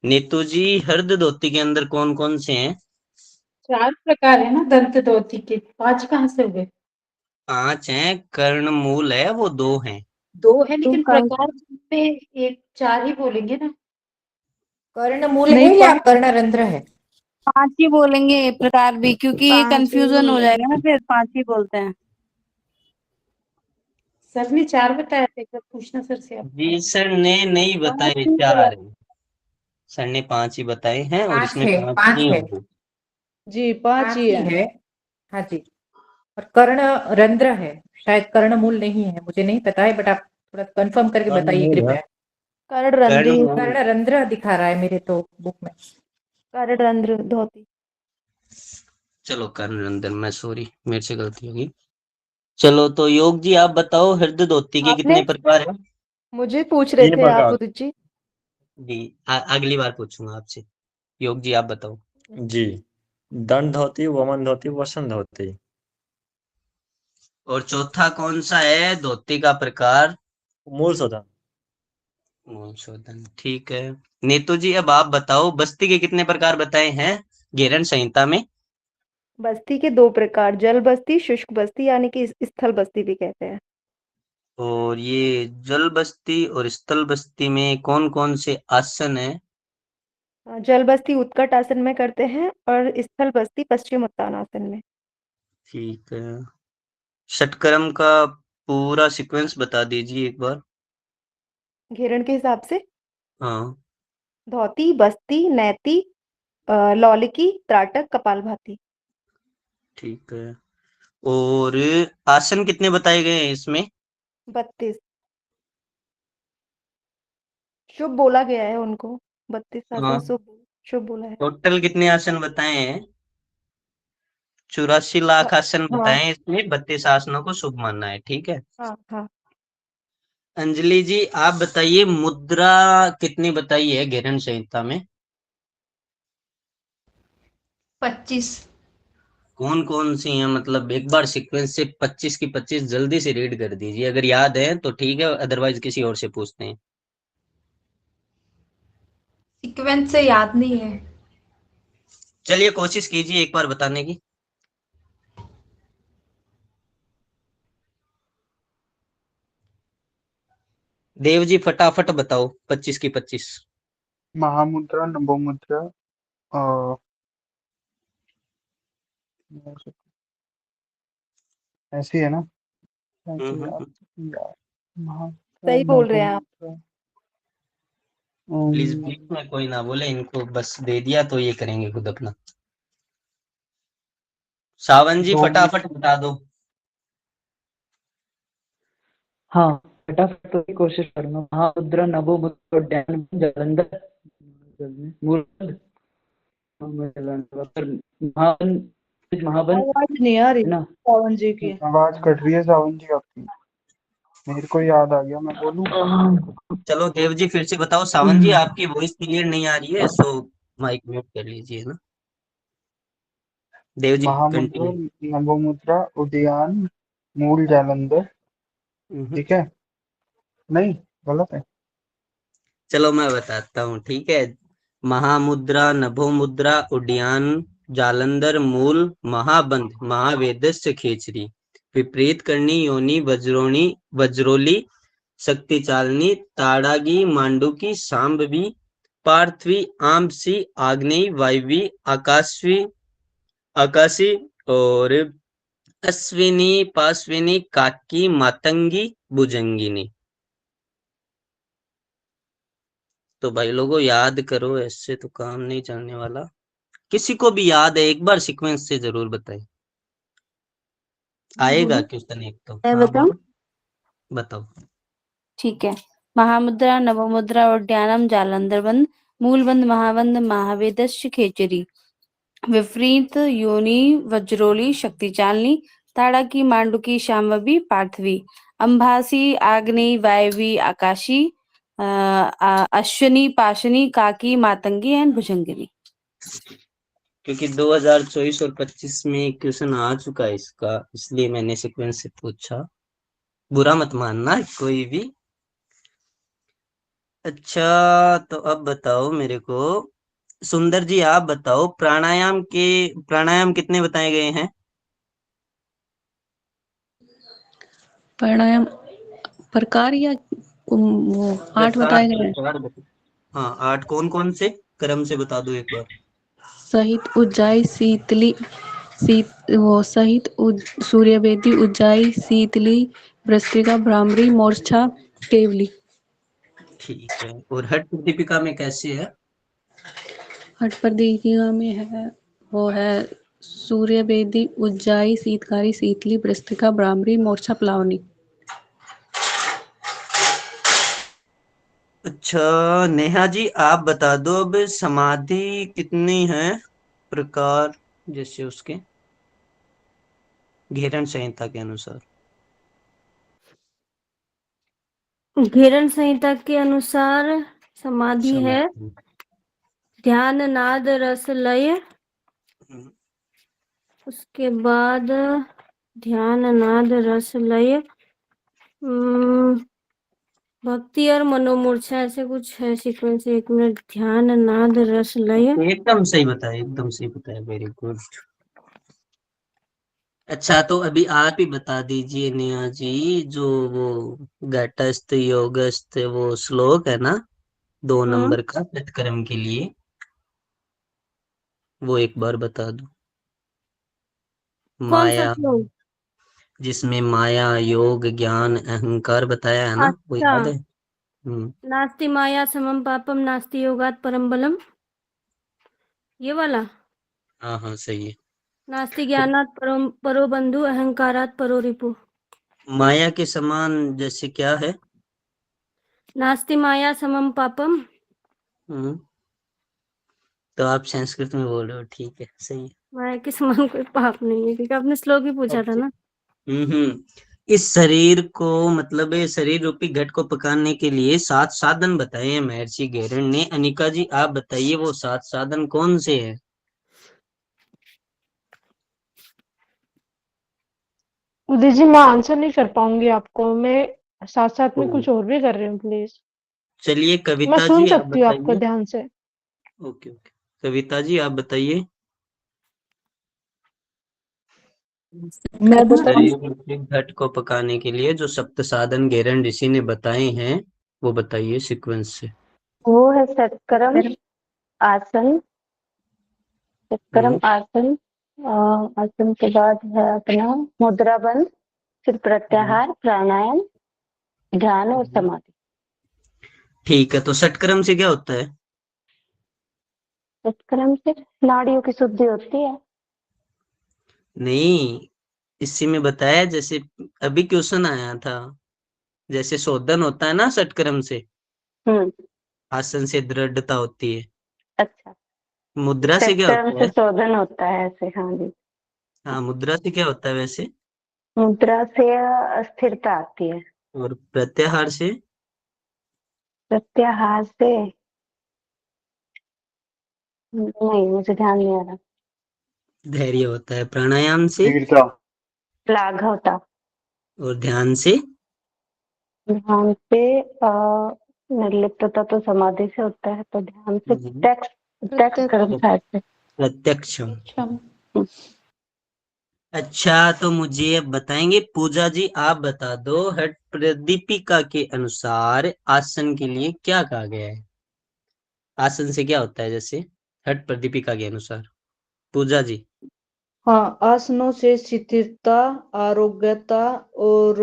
Speaker 2: नीतू जी हृद धोती के अंदर कौन कौन से हैं?
Speaker 6: 4 प्रकार है ना दंत धोती के, 5 कहाँ से हो गए?
Speaker 2: 5 हैं, कर्ण मूल है वो 2 हैं।
Speaker 6: 2 है लेकिन
Speaker 7: तो
Speaker 6: प्रकार में एक 4 ही बोलेंगे ना।
Speaker 8: कर्ण मूल
Speaker 6: नहीं,
Speaker 8: है या कर्ण रंध्र है?
Speaker 7: 5 ही बोलेंगे प्रकार भी, क्योंकि ये
Speaker 4: 5
Speaker 7: कंफ्यूजन हो जाएगा ना, फिर 5 ही बोलते हैं।
Speaker 6: सर ने 4 बताया था, एक बार पूछना सर से आप।
Speaker 2: जी सर ने नहीं बताए 4, सर ने 5 ही बताए हैं और
Speaker 8: 5
Speaker 2: इसमें
Speaker 8: है,
Speaker 2: 5
Speaker 8: 5
Speaker 2: नहीं
Speaker 8: है,
Speaker 2: होंगे।
Speaker 6: जी 5 ही है।
Speaker 8: हाँ जी। और कर्ण रंध्र है, शायद कर्ण मूल नहीं है, मुझे नहीं पता है, बट आप थोड़ा कंफर्म करके
Speaker 5: कर्ण
Speaker 8: बताइए
Speaker 5: मूल है।
Speaker 8: कृपया।
Speaker 7: कर्णरंध्र,
Speaker 8: कर्ण रंध्र दिखा रहा है मेरे तो बुक में।
Speaker 7: कर्णरंध्र धोती।
Speaker 2: चलो कर्ण अंदर, मैं सॉरी मेरे से गलती होगी। चलो तो योग जी आप बताओ हृद धोती के कितने प्रकार हैं?
Speaker 6: मुझे पूछ रहे
Speaker 5: 3
Speaker 6: थे आप
Speaker 5: प्रकार।
Speaker 6: उदित जी।
Speaker 2: जी अगली बार पूछूंगा आपसे। योग जी आप बताओ।
Speaker 5: जी, दंड धोती, वमन धोती, वसन धोती।
Speaker 2: और चौथा कौन सा है धोती का प्रकार?
Speaker 5: मूल शोधन।
Speaker 2: मूल शोधन, ठीक है। नीतू जी अब आप बताओ, बस्ती के कितने प्रकार बताए हैं घेरन संहिता में?
Speaker 9: बस्ती के 2 प्रकार, जल बस्ती, शुष्क बस्ती यानी कि स्थल बस्ती भी कहते हैं।
Speaker 2: और ये जल बस्ती और स्थल बस्ती में कौन कौन से आसन है?
Speaker 9: जल बस्ती उत्कट आसन में करते हैं और स्थल बस्ती पश्चिम उत्तानासन में।
Speaker 2: ठीक है। षटक्रम का पूरा सीक्वेंस बता दीजिए एक बार।
Speaker 9: घेरण के हिसाब से
Speaker 2: हाँ,
Speaker 9: धौती, बस्ती, नैती, लौलिकी, त्राटक, कपालभाति।
Speaker 2: ठीक है। और आसन कितने बताए गए हैं इसमें?
Speaker 9: 32 शुभ बोला गया है उनको। 32 आसन
Speaker 2: हाँ,
Speaker 9: शुभ बोला है।
Speaker 2: टोटल कितने आसन बताए हैं? 84 लाख आसन
Speaker 9: हाँ
Speaker 2: बताए हैं, इसमें 32 आसनों को शुभ मानना है, ठीक है।
Speaker 9: हाँ हाँ।
Speaker 2: अंजलि जी आप बताइए, मुद्रा कितनी बताई है घेरन संहिता में?
Speaker 3: 25।
Speaker 2: कौन कौन सी हैं, मतलब एक बार सीक्वेंस से 25 की 25 जल्दी से रीड कर दीजिए, अगर याद है तो ठीक है, अदरवाइज किसी और से पूछते हैं।
Speaker 3: सीक्वेंस से याद नहीं है।
Speaker 2: चलिए कोशिश कीजिए एक बार बताने की। देव जी फटाफट बताओ 25 की 25।
Speaker 10: महामुद्रा, नभोमुद्रा, ऐसी है ना? ऐसी यार, महामुद्रा,
Speaker 9: सही बोल रहे हैं आप।
Speaker 10: नभोमुद्रा,
Speaker 2: प्लीज बीच में कोई ना बोले, इनको बस दे दिया तो ये करेंगे खुद अपना। सावन जी
Speaker 10: दो
Speaker 2: फटाफट बता दो।
Speaker 11: हाँ, फटाफट तो की कोशिश करना। महामुद्रा, नभोमुद्रा, उद्यान, जालंधर, मूलबंध, महाबंध, महाबंध
Speaker 6: आवाज नहीं आ रही
Speaker 11: है ना।
Speaker 6: सावन जी की।
Speaker 10: आवाज कट रही है सावन जी आपकी। मेरे को याद आ गया, मैं बोलूं?
Speaker 2: चलो देव जी फिर से बताओ। सावन जी आपकी वॉइस क्लियर नहीं आ रही है, सो माइक म्यूट कर लीजिए ना। देव जी
Speaker 10: महामुद्रा,
Speaker 2: कंटिन्यू।
Speaker 10: नभोमुद्रा, उद्यान, मूल, जालंधर। ठीक है? नहीं, गलत है।
Speaker 2: चलो मैं बताता हूँ, ठीक है। महामुद्रा, नभोमुद्रा, उड्डयन, जालंधर, मूल, महाबंध, महावेदस्य खेचरी, विपरीत करनी, योनि, वज्रोणी, वज्रोली, शक्ति चालनी, ताड़ागी, मांडुकी, सांबवी, पार्थवी, आमसी, आग्नेयी, वायवी, आकाशवी, आकाशी, और अश्विनी, पाश्विनी, काकी, मातंगी, भुजंगिनी। तो भाई लोगों याद करो, ऐसे तो काम नहीं चलने वाला। किसी को भी याद है एक बार सीक्वेंस से जरूर बताएं। आएगा क्वेश्चन एक तो।
Speaker 7: मैं
Speaker 2: हाँ
Speaker 7: बताऊं?
Speaker 2: बोलो, बताओ।
Speaker 7: ठीक है। महामुद्रा, नवमुद्रा, उड्डयनम, जालंधर बंध, मूलबंध, महाबंध, महावेदस्य खेचरी, विपरीत योनि, वज्रोली, शक्ति चालनी, ताड़ाकी, मांडुकी, शांभवी, पार्थवी, अंभासी, आग्नेयी, वायवी, आकाशी, अश्विनी, पाशनी, काकी, मातंगी एंड भुजंगिनी।
Speaker 2: क्योंकि 2024 और 25 में क्वेश्चन आ चुका है इसका, इसलिए मैंने सीक्वेंस से पूछा। बुरा मत मानना कोई भी। अच्छा तो अब बताओ मेरे को, सुंदर जी आप बताओ, प्राणायाम कितने बताए गए हैं?
Speaker 12: प्राणायाम प्रकार या वो 8 बताए गए हैं।
Speaker 2: हाँ 8, कौन कौन से क्रम से बता दो एक बार।
Speaker 12: सहित, उज्जाई, शीतली, सूर्यवेदी, उज्जाई, शीतली, भस्त्रिका, भ्रामरी, मूर्छा, केवली।
Speaker 2: ठीक है। और हठ दीपिका में कैसे है?
Speaker 12: हठ प्रदीपिका में है, वो है सूर्यवेदी, उज्जाई, शीतकारी, शीतली, भस्त्रिका, भ्रामरी, मूर्छा, प्लावनी।
Speaker 2: अच्छा नेहा जी आप बता दो, अब समाधि कितनी है प्रकार, जैसे उसके घेरन संहिता के अनुसार।
Speaker 3: घेरन संहिता के अनुसार समाधि है ध्यान, नाद, रस, लय। उसके बाद ध्यान, नाद, रस, लय,
Speaker 13: भक्ति और मनोमूर्छा ऐसे कुछ है सीक्वेंस। 1 मिनट। ध्यान, नाद, रस, लय।
Speaker 2: एकदम सही बताया, एकदम सही बताया, वेरी गुड। अच्छा, तो अभी आप ही बता दीजिए नेहा जी, जो वो घटस्थ योगस्थ वो श्लोक है ना 2 नंबर का तत्कर्म के लिए, वो एक बार बता दो।
Speaker 13: कौन सा
Speaker 2: माया,
Speaker 13: श्लोक?
Speaker 2: जिसमें माया, योग, ज्ञान, अहंकार बताया है ना, वो
Speaker 13: अच्छा।
Speaker 2: याद है?
Speaker 13: नास्ति माया समम पापम नास्ति योगात परम बलम, ये वाला।
Speaker 2: हाँ हाँ सही है।
Speaker 13: नास्ति
Speaker 2: तो
Speaker 13: ज्ञानात परो बंधु अहंकारात परो रिपु।
Speaker 2: माया के समान जैसे क्या है?
Speaker 13: नास्ति माया समम पापम।
Speaker 2: हम्म, तो आप संस्कृत में बोल रहे हो, ठीक है, सही है।
Speaker 13: माया के समान कोई पाप नहीं है, क्योंकि आपने श्लोक ही पूछा था ना।
Speaker 2: हम्म। इस शरीर को, मतलब ये शरीर रूपी घट को पकाने के लिए 7 साधन बताए हैं महर्षि गैरण ने। अनिका जी आप बताइए वो 7 साधन कौन से हैं?
Speaker 9: उदय जी मैं आंसर नहीं कर पाऊंगी आपको, मैं साथ साथ में
Speaker 2: तो
Speaker 9: कुछ और भी कर रही हूँ प्लीज।
Speaker 2: चलिए
Speaker 9: मैं
Speaker 2: कविता
Speaker 9: सुन
Speaker 2: जी आप
Speaker 9: सकती हूँ आपको
Speaker 2: बताइए।
Speaker 9: ध्यान से।
Speaker 2: ओके ओके, कविता जी आप बताइए।
Speaker 6: मैं बताऊं?
Speaker 2: शरीर रूपी घट को पकाने के लिए जो 7 साधन गैरण ऋषि ने बताए हैं, वो बताइए सीक्वेंस से।
Speaker 4: वो है सत्कर्म आसन, सत्कर्म आसन। आसन के बाद है अपना मुद्रा बंध, फिर प्रत्याहार, प्राणायाम, ध्यान और समाधि।
Speaker 2: ठीक है, तो षटक्रम से क्या होता है?
Speaker 4: सत्कर्म से नाड़ियों की शुद्धि होती है।
Speaker 2: नहीं, इसी में बताया, जैसे अभी क्वेश्चन आया था, जैसे शोधन होता है ना षटक्रम से, आसन से दृढ़ता होती है।
Speaker 4: अच्छा,
Speaker 2: मुद्रा से क्या
Speaker 4: सत्कर्म
Speaker 2: होता
Speaker 4: से
Speaker 2: है?
Speaker 4: शोधन होता है ऐसे। हाँ जी।
Speaker 2: हाँ, मुद्रा से क्या होता है वैसे?
Speaker 4: मुद्रा से स्थिरता आती है।
Speaker 2: और प्रत्याहार से?
Speaker 4: प्रत्याहार से नहीं, मुझे ध्यान नहीं आ रहा।
Speaker 2: धैर्य होता है। प्राणायाम से?
Speaker 4: लाघवता।
Speaker 2: और ध्यान से?
Speaker 4: ध्यान से निर्लिप्तता तो समाधि से होता है, तो ध्यान से प्रत्यक्ष कर्म साध से।
Speaker 2: प्रत्यक्षम।
Speaker 6: क्षम।
Speaker 2: अच्छा, तो मुझे अब बताएंगे पूजा जी, आप बता दो हठ प्रदीपिका के अनुसार आसन के लिए क्या कहा गया है? आसन से क्या होता है जैसे हठ प्रदीपिका के अनुसार, पूजा जी।
Speaker 11: हाँ, आसनों से स्थिरता, आरोग्यता और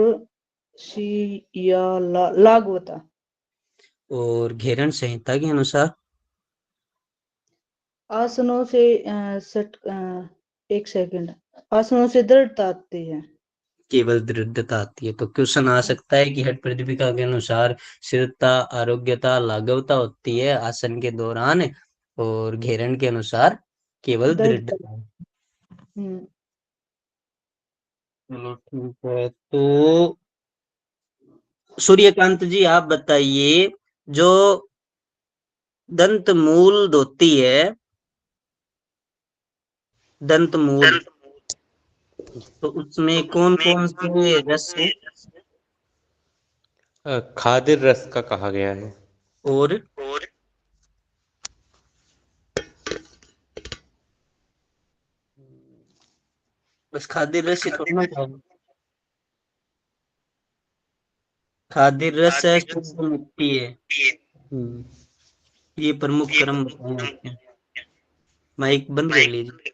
Speaker 11: लागवता।
Speaker 2: और घेरण संहिता के अनुसार?
Speaker 11: आसनों से एक सेकंड। आसनों से दृढ़ता आती है।
Speaker 2: केवल दृढ़ता आती है। तो क्वेश्चन आ सकता है कि हठ प्रदीपिका के अनुसार स्थिरता, आरोग्यता, लाघवता होती है आसन के दौरान, और घेरण के अनुसार केवल
Speaker 11: दृढ़ता।
Speaker 2: दृढ़ता।
Speaker 11: हम्म।
Speaker 2: चलो ठीक है, तो सूर्यकांत जी आप बताइए, जो दंत मूल धोती है, दंत मूल, तो उसमें कौन कौन से रस हैं?
Speaker 14: खादिर रस का कहा गया है।
Speaker 2: और बस खादिर रस ही थोड़ा ना खाओ। खादिर रस है, शुद्ध मिट्टी है। ये प्रमुख क्रम बताए आपके। माइक बंद कर लीजिए।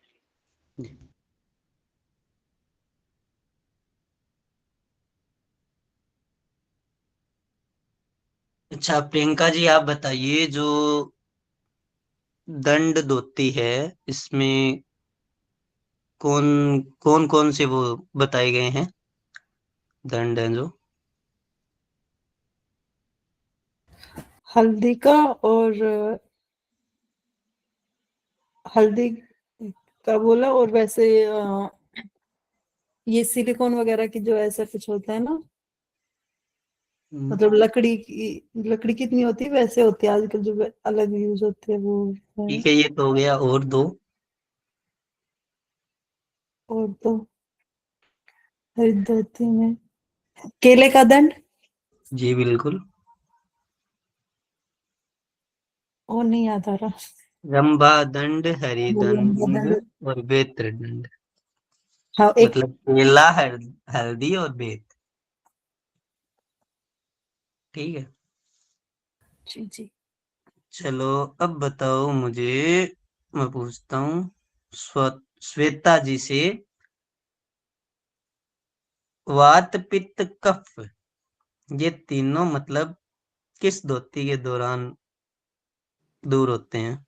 Speaker 2: अच्छा प्रियंका जी आप बताइए, जो दंड धोती है, इसमें कौन कौन कौन से वो बताए गए हैं दंड हैं जो?
Speaker 11: हल्दी का, और हल्दी का बोला, और वैसे ये सिलिकॉन वगैरह की जो ऐसा कुछ होता है ना, मतलब लकड़ी कितनी होती है वैसे होती है आजकल जो अलग यूज होती है वो है।
Speaker 2: ठीक है, ये तो हो गया, और दो?
Speaker 11: और तो हरिद्रती में केले का दंड।
Speaker 2: जी बिल्कुल।
Speaker 11: वो नहीं याद आ रहा।
Speaker 2: रंभा दंड, हरिदंड
Speaker 11: दंड।
Speaker 2: और बेत्र दंड।
Speaker 11: हाँ एक।
Speaker 2: मतलब केला, हल्दी और बेत। ठीक है,
Speaker 11: जी जी।
Speaker 2: चलो अब बताओ मुझे, मैं पूछता हूँ श्वेता जी से, वात पित्त कफ ये तीनों मतलब किस धोती के दौरान दूर होते हैं?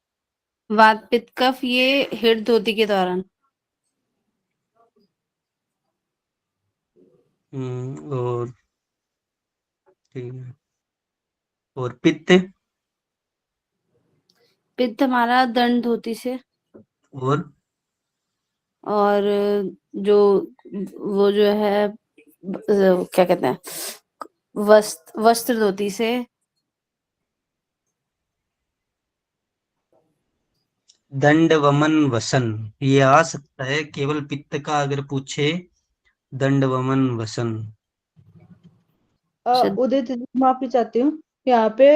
Speaker 7: वात पित्त कफ ये हृद धोती के दौरान।
Speaker 2: और ठीक है, और पित्त?
Speaker 7: पित्त हमारा दंड धोती से।
Speaker 2: और
Speaker 7: जो वो जो है क्या कहते हैं, वस्त्र धोती से।
Speaker 2: दंड वमन वसन ये आ सकता है केवल पित्त का अगर पूछे, दंड वमन वसन।
Speaker 11: उदित जी, माफी चाहती हूँ। यहाँ पे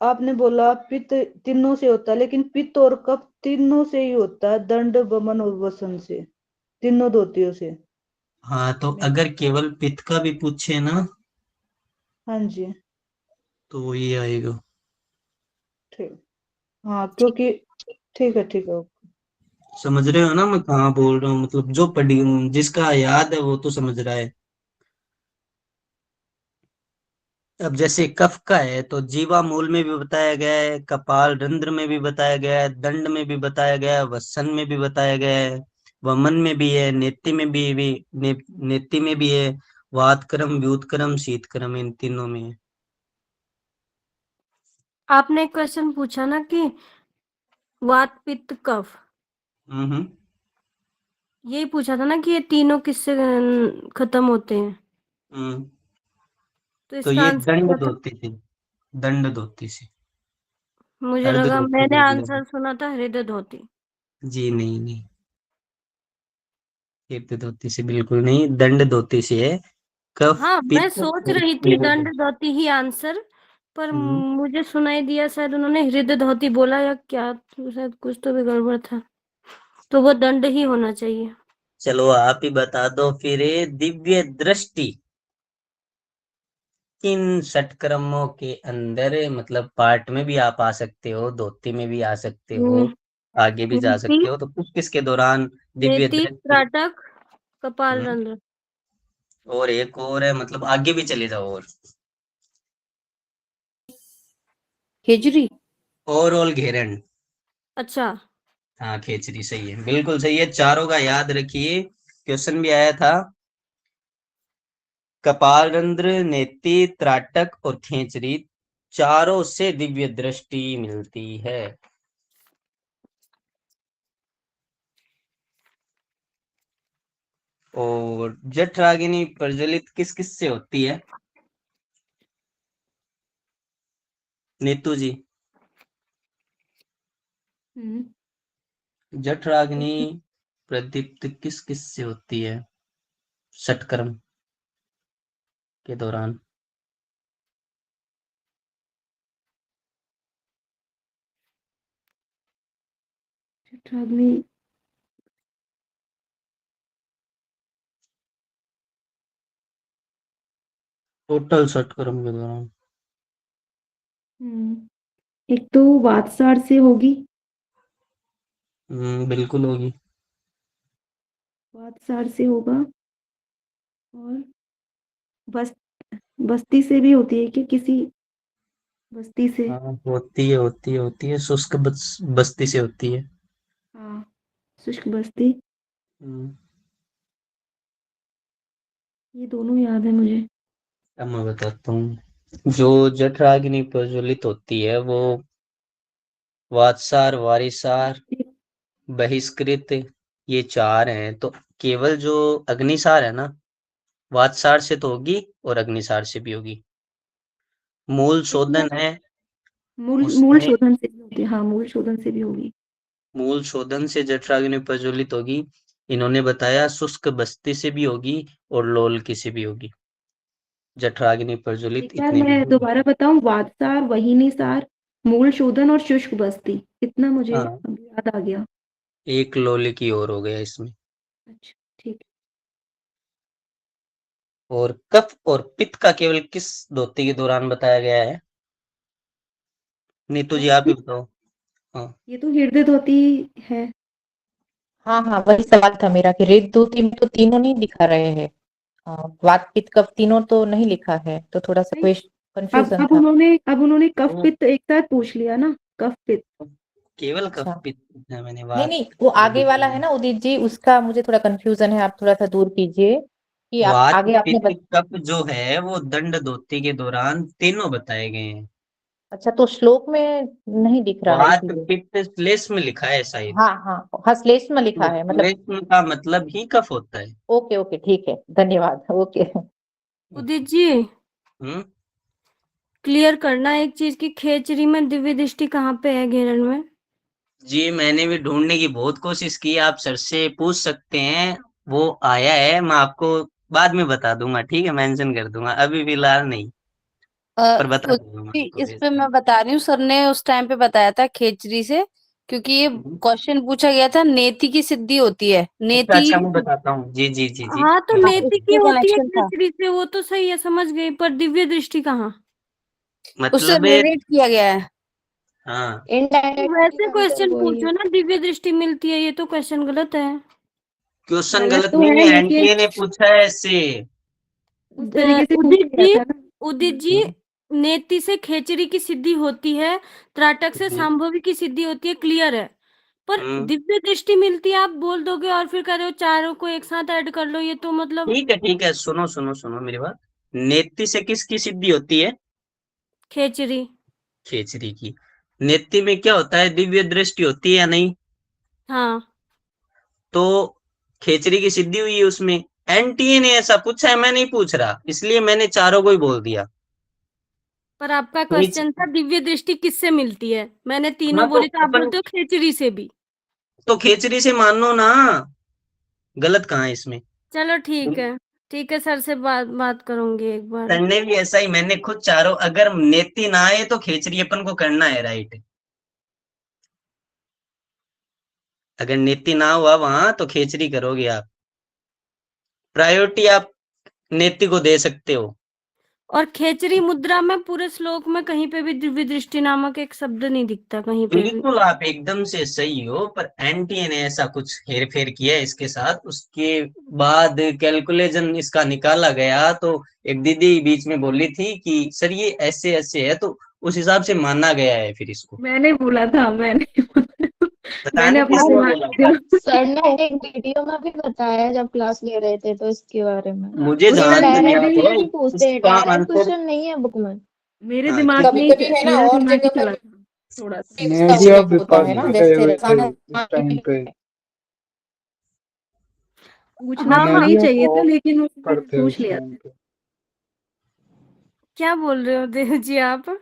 Speaker 11: आपने बोला पित्त तीनों से होता है, लेकिन पित्त और कफ तीनों से ही होता है, दंड वमन और वसन से, तीनों धोतियों से।
Speaker 2: हाँ तो अगर केवल पित्त का भी पूछे ना
Speaker 11: हाँ जी
Speaker 2: तो ये आएगा।
Speaker 11: ठीक। हाँ क्योंकि ठीक है ठीक है।
Speaker 2: समझ रहे हो ना मैं कहाँ बोल रहा हूँ, मतलब जो पढ़ी जिसका याद है वो तो समझ रहा है। अब जैसे कफ का है तो जीवा मूल में भी बताया गया है, कपाल रंध्र में भी बताया गया है, दंड में भी बताया गया है, वसन में भी बताया गया है, वमन में भी है, नेति में भी नेति में भी है, वातक्रम, व्युतक्रम, शीतक्रम इन तीनों में है।
Speaker 13: आपने एक क्वेश्चन पूछा ना कि वात पित्त कफ,
Speaker 2: हम्म।
Speaker 13: यही पूछा था ना कि ये तीनों किससे खत्म होते हैं,
Speaker 2: हम्म।
Speaker 13: तो
Speaker 2: तो
Speaker 13: इसका
Speaker 2: ये
Speaker 13: आंसर
Speaker 2: दंड
Speaker 13: क्या था?
Speaker 2: धोती थी, दंड धोती से।
Speaker 13: मुझे
Speaker 2: हृद
Speaker 13: लगा
Speaker 2: धोती
Speaker 13: मैंने
Speaker 2: बोल रहे
Speaker 13: आंसर सुना था हृदय धोती।
Speaker 2: जी नहीं नहीं, हृद धोती से बिल्कुल नहीं, दंड धोती से है। कफ
Speaker 13: हाँ मैं
Speaker 2: पित्त
Speaker 13: सोच
Speaker 2: और
Speaker 13: रही थी
Speaker 2: तेल।
Speaker 13: दंड धोती ही आंसर, पर
Speaker 2: हम्म।
Speaker 13: मुझे सुनाई दिया शायद उन्होंने हृदय धोती बोला या क्या, तो शायद कुछ तो भी गड़बड़ था, तो वो दंड ही होना चाहिए।
Speaker 2: चलो आप ही बता दो फिर, दिव्य दृष्टि किन षटक्रमों के अंदर, मतलब पार्ट में भी आप आ सकते हो, धोती में भी आ सकते हो, आगे भी जा
Speaker 13: नेति,
Speaker 2: सकते हो, तो किस किस के दौरान दिव्य
Speaker 13: नेति,
Speaker 2: दृष्टि?
Speaker 13: त्राटक, कपाल
Speaker 2: हम्म,
Speaker 13: रंध्र।
Speaker 2: और एक और है, मतलब आगे भी चले जाओ
Speaker 7: खेजड़ी।
Speaker 2: और ओवरऑल घेरन।
Speaker 13: अच्छा
Speaker 2: हाँ खेचरी सही है, बिल्कुल सही है, चारों का याद रखिए, क्वेश्चन भी आया था। कपालरंध्र, नेति, त्राटक और खेचरी, चारों से दिव्य दृष्टि मिलती है। और जठराग्नि प्रज्वलित किस किस से होती है नीतू जी? जठराग्नि प्रदीप्त किस किस से होती है षटकर्म के दौरान?
Speaker 9: जठराग्नि
Speaker 2: टोटल षटकर्म के दौरान।
Speaker 9: एक तो वातसार से होगी,
Speaker 2: बिल्कुल होगी।
Speaker 9: वातसार से होगा, और बस बस्ती से भी होती है कि किसी बस्ती से।
Speaker 2: हाँ होती है शुष्क बस्ती से होती है।
Speaker 9: हाँ शुष्क बस्ती,
Speaker 2: हम्म,
Speaker 9: ये दोनों याद है मुझे।
Speaker 2: अब मैं बताता हूँ, जो जठराग्नि प्रज्वलित होती है वो वातसार, वारिसार, बहिष्कृत, ये चार हैं। तो केवल जो अग्निसार है ना, वातसार से तो होगी और अग्निसार से भी होगी। मूल शोधन है
Speaker 9: मूल
Speaker 2: उसमें,
Speaker 9: शोधन से भी होती है, हाँ मूल शोधन से भी होगी।
Speaker 2: मूल शोधन से जठराग्नि प्रज्वलित होगी। इन्होंने बताया शुष्क बस्ती से भी होगी और लोलकी से भी होगी जठराग्नि प्रज्वलित,
Speaker 9: एक बार
Speaker 2: इतने
Speaker 9: मैं
Speaker 2: भी।
Speaker 9: दोबारा बताऊं, वातसार, वहीनी सार, मूल शोधन और शुष्क बस्ती, इतना मुझे
Speaker 2: हाँ
Speaker 9: अब याद आ गया।
Speaker 2: एक लोले की और हो गया इसमें।
Speaker 9: अच्छा ठीक है।
Speaker 2: और कफ और पित्त का केवल किस धोती के दौरान बताया गया है? नीतू जी
Speaker 9: कफ
Speaker 2: आप ही
Speaker 9: पित्त,
Speaker 2: बताओ। हाँ
Speaker 9: ये तो हृदय धोती है।
Speaker 8: हाँ हाँ, वही सवाल था मेरा कि रेत धोती में तो तीनों नहीं दिखा रहे हैं। वात पित्त कफ तीनों तो नहीं लिखा है, तो थोड़ा सा
Speaker 9: नहीं,
Speaker 8: कंफ्यूजन
Speaker 9: अब
Speaker 8: था।
Speaker 9: उन्होंने कफ
Speaker 2: वो
Speaker 9: पित्त एक साथ पूछ लिया ना, कफ पित्त।
Speaker 2: केवल कफ
Speaker 8: अच्छा,
Speaker 2: पित्त पूछा है मैंने,
Speaker 8: नहीं
Speaker 2: वात
Speaker 8: नहीं, वो आगे वाला है
Speaker 2: पित्त।
Speaker 8: ना उदित जी, उसका मुझे थोड़ा कंफ्यूजन है, आप थोड़ा सा दूर कीजिए कि आप
Speaker 2: वात
Speaker 8: आगे आपने
Speaker 2: पित्त कफ जो है वो दंड धोती के दौरान तीनों बताए गए हैं।
Speaker 8: अच्छा, तो श्लोक में नहीं दिख रहा है
Speaker 2: वात
Speaker 8: इसीलिए।
Speaker 2: पित्त श्लेष्म में लिखा है शायद।
Speaker 8: हाँ हाँ हाँ, श्लेष्म में लिखा
Speaker 2: तो
Speaker 8: है मतलब।
Speaker 2: श्लेष्म का मतलब ही कफ होता है।
Speaker 8: ओके ओके, ठीक है, धन्यवाद, ओके।
Speaker 13: उदित जी
Speaker 2: हम्म।
Speaker 13: क्लियर करना एक चीज की, खेचरी में दिव्य दृष्टि कहाँ पे है घेरन में?
Speaker 2: जी मैंने भी ढूंढने की बहुत कोशिश की, आप सर से पूछ सकते हैं। वो आया है, मैं आपको बाद में बता दूंगा, ठीक है, मेंशन कर दूंगा, अभी फिलहाल नहीं, पर बता दूंगा मैं आपको
Speaker 7: इस
Speaker 2: भेज
Speaker 7: पे
Speaker 2: दूंगा।
Speaker 7: मैं बता रही हूँ, सर ने उस टाइम पे बताया था खेचरी से, क्योंकि ये
Speaker 2: हम्म।
Speaker 7: क्वेश्चन पूछा गया था नेति की सिद्धि होती है,
Speaker 2: अच्छा
Speaker 7: नेति।
Speaker 2: अच्छा, मैं बताता हूँ, जी जी जी जी,
Speaker 13: हाँ तो
Speaker 2: मैं
Speaker 7: हाँ,
Speaker 2: बताता
Speaker 13: नेति
Speaker 2: हूँ।
Speaker 13: की
Speaker 7: उससे
Speaker 13: होती है
Speaker 7: कनेक्शन था,
Speaker 13: खेचरी से, वो तो सही है, समझ गई, पर दिव्य दृष्टि कहाँ?
Speaker 7: उससे
Speaker 2: मतलब
Speaker 7: रिलेट किया गया है।
Speaker 2: हाँ,
Speaker 13: तो
Speaker 4: इनडायरेक्टली
Speaker 13: वैसे
Speaker 4: आंसर
Speaker 13: क्वेश्चन
Speaker 4: वही
Speaker 13: पूछो
Speaker 4: है।
Speaker 13: ना, दिव्य दृष्टि मिलती है, ये तो क्वेश्चन गलत है।
Speaker 2: क्वेश्चन
Speaker 9: गलत
Speaker 2: गलत
Speaker 9: तो
Speaker 2: नहीं
Speaker 9: है
Speaker 2: है,
Speaker 9: लेकिन
Speaker 2: एनटीए ने पूछा है ऐसे।
Speaker 9: उस तरीके से पूछ
Speaker 13: उदित
Speaker 9: लिया
Speaker 13: जी,
Speaker 9: था ना।
Speaker 13: उदित जी, नेति से खेचरी की सिद्धि होती है, त्राटक से
Speaker 2: हम्म।
Speaker 13: संभवी की सिद्धि होती है, क्लियर है। पर
Speaker 2: हम्म।
Speaker 13: दिव्य दृष्टि मिलती है आप बोल दोगे और फिर कह रहे हो चारों को एक साथ ऐड कर लो, ये तो मतलब
Speaker 2: ठीक है, सुनो सुनो सुनो मेरी बात। नेति से किसकी सिद्धि होती है?
Speaker 13: खेचरी।
Speaker 2: खेचरी की। नेति में क्या होता है, दिव्य दृष्टि होती है या नहीं?
Speaker 13: हाँ
Speaker 2: तो खेचरी की सिद्धि हुई है उसमें। एनटीए ने ऐसा पूछा है, मैं नहीं पूछ रहा, इसलिए मैंने चारों को ही बोल दिया।
Speaker 13: पर आपका
Speaker 2: खेच
Speaker 13: क्वेश्चन था दिव्य दृष्टि किससे मिलती है, मैंने
Speaker 2: हाँ
Speaker 13: तीनों
Speaker 2: तो
Speaker 13: बोले, तो आप
Speaker 2: अपन
Speaker 13: बोलते हो खेचरी से भी।
Speaker 2: तो खेचरी से मानो ना, गलत कहाँ है इसमें?
Speaker 13: चलो ठीक है, सर से बात करूंगी एक बार।
Speaker 2: करने भी ऐसा ही, मैंने खुद चारों, अगर नेति ना आए तो खेचरी अपन को करना है, राइट। अगर नेति ना हुआ वहां तो खेचरी करोगे आप, प्रायोरिटी आप नेति को दे सकते हो।
Speaker 13: और खेचरी मुद्रा में पूरे श्लोक में कहीं पे भी दिव्य दृष्टि नामक एक शब्द नहीं दिखता कहीं पे भी।
Speaker 2: बिल्कुल आप एकदम से सही हो, पर एनटीए ने ऐसा कुछ हेर फेर किया है इसके साथ, उसके बाद कैलकुलेशन इसका निकाला गया, तो एक दीदी बीच में बोली थी कि सर ये ऐसे ऐसे है, तो उस हिसाब से माना गया है फिर इसको।
Speaker 9: मैंने बोला था,
Speaker 2: पता
Speaker 9: मैंने
Speaker 2: नहीं
Speaker 9: अपना
Speaker 2: किसने बोला था,
Speaker 4: सर ने एक वीडियो में भी बताया जब क्लास ले रहे थे तो इसके बारे में।
Speaker 2: मुझे
Speaker 9: उस
Speaker 2: जहां
Speaker 9: टाइम
Speaker 2: तक
Speaker 9: तो
Speaker 4: डायरेक्ट
Speaker 2: याद
Speaker 9: मेरे
Speaker 2: है
Speaker 4: नहीं पूछते,
Speaker 2: इसका
Speaker 4: डायरेक्ट
Speaker 2: आंसर।
Speaker 4: क्वेश्चन नहीं है बुक में।
Speaker 9: मेरे
Speaker 2: हाँ
Speaker 9: दिमाग
Speaker 2: ठीक
Speaker 8: कभी
Speaker 9: में
Speaker 8: कभी है ना,
Speaker 9: मेरा
Speaker 8: और
Speaker 9: दिमाग ही
Speaker 8: जगह पर
Speaker 9: चला था थोड़ा सा।
Speaker 8: भी
Speaker 10: मैं
Speaker 8: उसका
Speaker 10: भी आप
Speaker 8: उपयोग होता है
Speaker 10: विपाशा
Speaker 8: ना,
Speaker 10: गए
Speaker 8: जैसे
Speaker 10: हुए थे
Speaker 8: रसायन
Speaker 10: उस टाइम पे।
Speaker 9: पूछना तो
Speaker 10: मैं
Speaker 9: नहीं
Speaker 10: भी
Speaker 9: चाहिए था
Speaker 10: ऑफ
Speaker 9: लेकिन उसने
Speaker 10: करते
Speaker 9: पूछ
Speaker 10: उस
Speaker 9: लिया
Speaker 10: टाइम
Speaker 9: था।
Speaker 10: पे।
Speaker 13: क्या बोल रहे हो देव जी आप?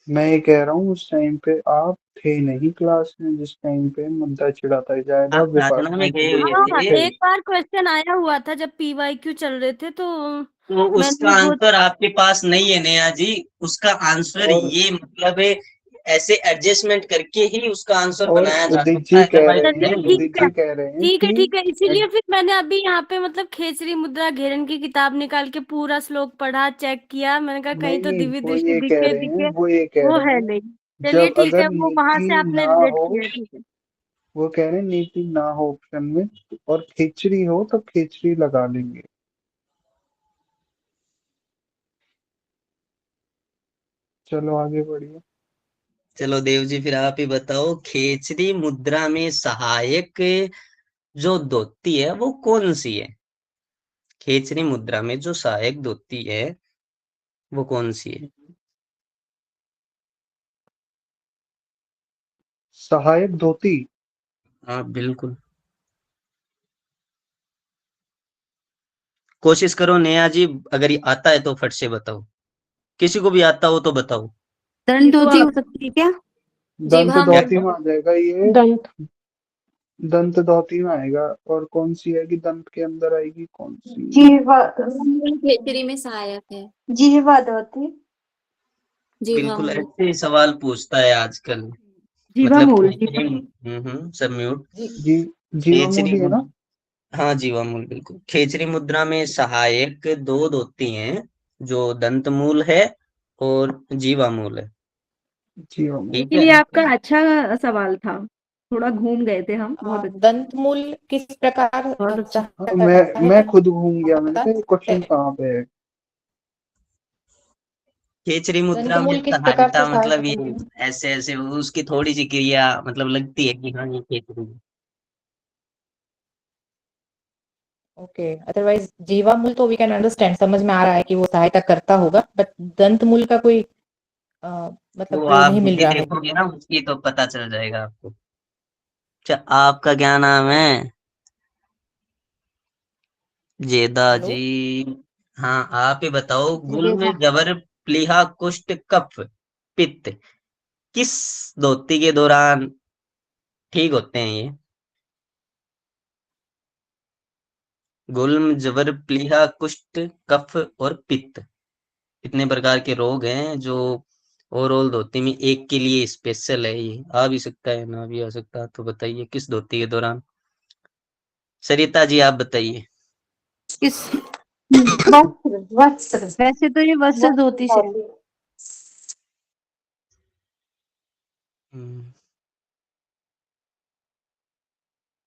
Speaker 10: मैं ये कह रहा हूँ उस टाइम पे आप थे नहीं क्लास में, जिस टाइम पे मुद्दा छिड़ा था, शायद
Speaker 2: आप
Speaker 10: आप
Speaker 2: प्रार्थना
Speaker 10: विपाशा
Speaker 2: में गए
Speaker 10: के
Speaker 2: हुए
Speaker 10: उसमें
Speaker 13: हाँ
Speaker 2: थे,
Speaker 10: थे।
Speaker 13: एक बार क्वेश्चन आया हुआ था जब पीवाईक्यू चल रहे थे, तो
Speaker 2: तो उसका
Speaker 13: मैंने वो
Speaker 2: आंसर आपके पास नहीं है नेहा जी। उसका आंसर
Speaker 10: और
Speaker 2: ये मतलब है, ऐसे एडजस्टमेंट करके ही उसका आंसर
Speaker 10: और
Speaker 2: बनाया जा
Speaker 10: उदित
Speaker 2: सकता
Speaker 10: जी
Speaker 2: है,
Speaker 10: कह
Speaker 2: अदरवाइज
Speaker 10: रहे हैं,
Speaker 2: नहीं
Speaker 13: चलिए
Speaker 2: मिल
Speaker 10: उदित
Speaker 2: सकता।
Speaker 10: जी कह रहे हैं कि
Speaker 13: ठीक है, इसीलिए फिर मैंने अभी यहाँ पे मतलब खेचरी मुद्रा घेरन की किताब निकाल के पूरा श्लोक पढ़ा, चेक किया, मैंने कहा कहीं तो
Speaker 10: नहीं,
Speaker 13: दिव्य
Speaker 10: वो
Speaker 13: दृष्टि
Speaker 10: ये कह
Speaker 13: दिखे
Speaker 10: रहे हैं,
Speaker 13: दिखे,
Speaker 10: वो ये कह
Speaker 13: वो
Speaker 10: रहे
Speaker 13: है
Speaker 10: हैं
Speaker 13: नहीं। चलिए
Speaker 10: जब
Speaker 13: ठीक है,
Speaker 10: अगर
Speaker 13: वो वहां से
Speaker 10: नीति
Speaker 13: आपने
Speaker 10: ना
Speaker 13: रिलेट
Speaker 10: हो,
Speaker 13: किया, ठीक है।
Speaker 10: वो कह रहे हैं नीति ना हो ऑप्शन में और खिचड़ी हो तो खिचड़ी लगा लेंगे। चलो आगे बढ़िए।
Speaker 2: चलो देव जी फिर आप ही बताओ, खेचरी मुद्रा में सहायक जो धोती है वो कौन सी है? खेचरी मुद्रा में जो सहायक धोती है वो कौन सी है?
Speaker 10: सहायक धोती।
Speaker 2: हाँ बिल्कुल, कोशिश करो नेहा जी, अगर ये आता है तो फट से बताओ, किसी को भी आता हो तो बताओ।
Speaker 7: दंड
Speaker 9: ये तो
Speaker 7: धोती हो
Speaker 9: आप
Speaker 7: सकती है क्या?
Speaker 10: दंत
Speaker 4: जीवा
Speaker 2: क्या?
Speaker 10: धोती में आ जाएगा ये।
Speaker 4: दंत
Speaker 10: दंत धोती में आएगा। और कौन सी आएगी दंत के अंदर, आएगी कौन सी?
Speaker 4: जीवा
Speaker 12: खेचरी में सहायक है।
Speaker 4: जीवा धोती।
Speaker 2: बिल्कुल
Speaker 13: जीवामूल।
Speaker 2: ऐसे ही सवाल पूछता है आजकल। मतलब
Speaker 9: जीवामूल
Speaker 2: सब म्यूट।
Speaker 10: जी जीवामूल
Speaker 2: खेचरी
Speaker 10: ही है ना?
Speaker 2: हाँ जीवामूल बिल्कुल। खेचरी मुद्रा में सहायक दो होती हैं, जो दंत मूल है और जीवामूल है।
Speaker 10: जीवामूल।
Speaker 2: ठीक
Speaker 9: लेकिन
Speaker 2: है।
Speaker 9: ये आपका अच्छा सवाल था, थोड़ा घूम गए थे हम, बहुत अच्छा।
Speaker 8: दंत मूल किस प्रकार
Speaker 9: बहुत अच्छा।
Speaker 10: हाँ,
Speaker 8: सहायता
Speaker 10: मैं
Speaker 8: है
Speaker 10: खुद घूम गया, मैंने
Speaker 8: बता
Speaker 10: कहा ये क्वेश्चन
Speaker 8: सकते
Speaker 10: कहाँ पे है।
Speaker 2: खेचरी
Speaker 8: दंत
Speaker 2: मुद्रा में
Speaker 8: मूल किस प्रकार से
Speaker 2: सहायता मतलब
Speaker 8: सहायता
Speaker 2: ये
Speaker 8: करती है?
Speaker 2: ऐसे ऐसे उसकी थोड़ी सी क्रिया मतलब लगती है कि हाँ ये खेचरी है।
Speaker 8: ओके, अदरवाइज जीवामूल तो वी कैन अंडरस्टैंड, समझ में आ रहा है कि वो सहायता करता होगा, बट दंत मूल का कोई मतलब
Speaker 2: वो
Speaker 8: वो
Speaker 2: आप
Speaker 8: नहीं मिल
Speaker 2: विधि
Speaker 8: रहा है।
Speaker 2: देखोगे ना उसकी तो पता चल जाएगा आपको। अच्छा आपका क्या नाम है? जेदा
Speaker 8: हेलो,
Speaker 2: जी। हाँ आप ही बताओ,
Speaker 4: जडेजा।
Speaker 2: गुल्म जबर प्लीहा कुष्ठ कफ पित्त किस धोती के दौरान ठीक होते हैं ये? गुल्म जबर प्लीहा कुष्ठ कफ और पित्त कितने प्रकार के रोग हैं जो ओवरऑल धोती में एक के लिए स्पेशल है? ये आ भी सकता है ना भी आ सकता है, तो बताइए किस धोती के दौरान? सरिता जी आप बताइए।
Speaker 7: किस
Speaker 9: वस्त्र
Speaker 7: वैसे तो ये वस्त्र धोती से
Speaker 2: हम्म।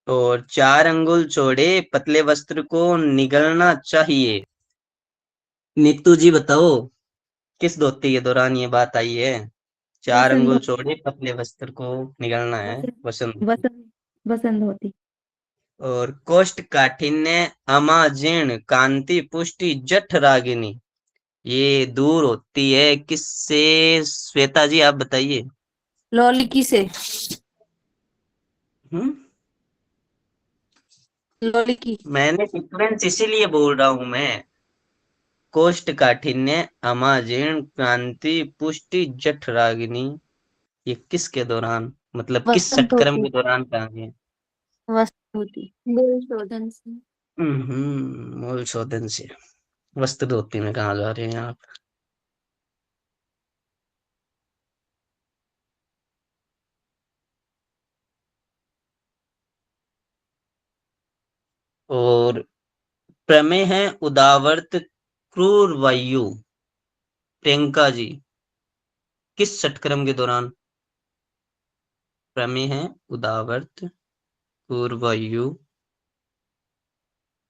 Speaker 2: और 4 अंगुल चौड़े पतले वस्त्र को निगलना चाहिए। नीतू जी बताओ किस धोती के दौरान ये बात आई है? 4
Speaker 9: वसंत
Speaker 2: अंगुल चौड़े पतले वस्त्र को निगलना है
Speaker 9: वसंत
Speaker 2: वसंत।
Speaker 9: वसंत वसंत होती।
Speaker 2: और कोष्ठ काठिन्य अमाजीर्ण कांति पुष्टि जठ रागिनी ये दूर होती है किससे? श्वेता जी आप बताइए।
Speaker 7: लौलिकी से
Speaker 2: हम्म।
Speaker 7: लौलिकी
Speaker 2: मैंने सीक्वेंस इसीलिए बोल रहा हूं मैं। कोष्ठ काठिन्य अमाजीर्ण क्रांति पुष्टि जठ रागिनी ये किसके दौरान मतलब किस
Speaker 7: वसंत
Speaker 2: षटक्रम
Speaker 7: होती
Speaker 2: के दौरान कहा गया?
Speaker 7: वसंत होती
Speaker 13: मूल शोधन से।
Speaker 2: मूल शोधन से। वस्त्र धोती में कहा जा रहे हैं आप? और प्रमेय है उदावर्त क्रूर वायु प्रियंका जी किस षटक्रम के दौरान? प्रमेय है उदावर्त क्रूर वायु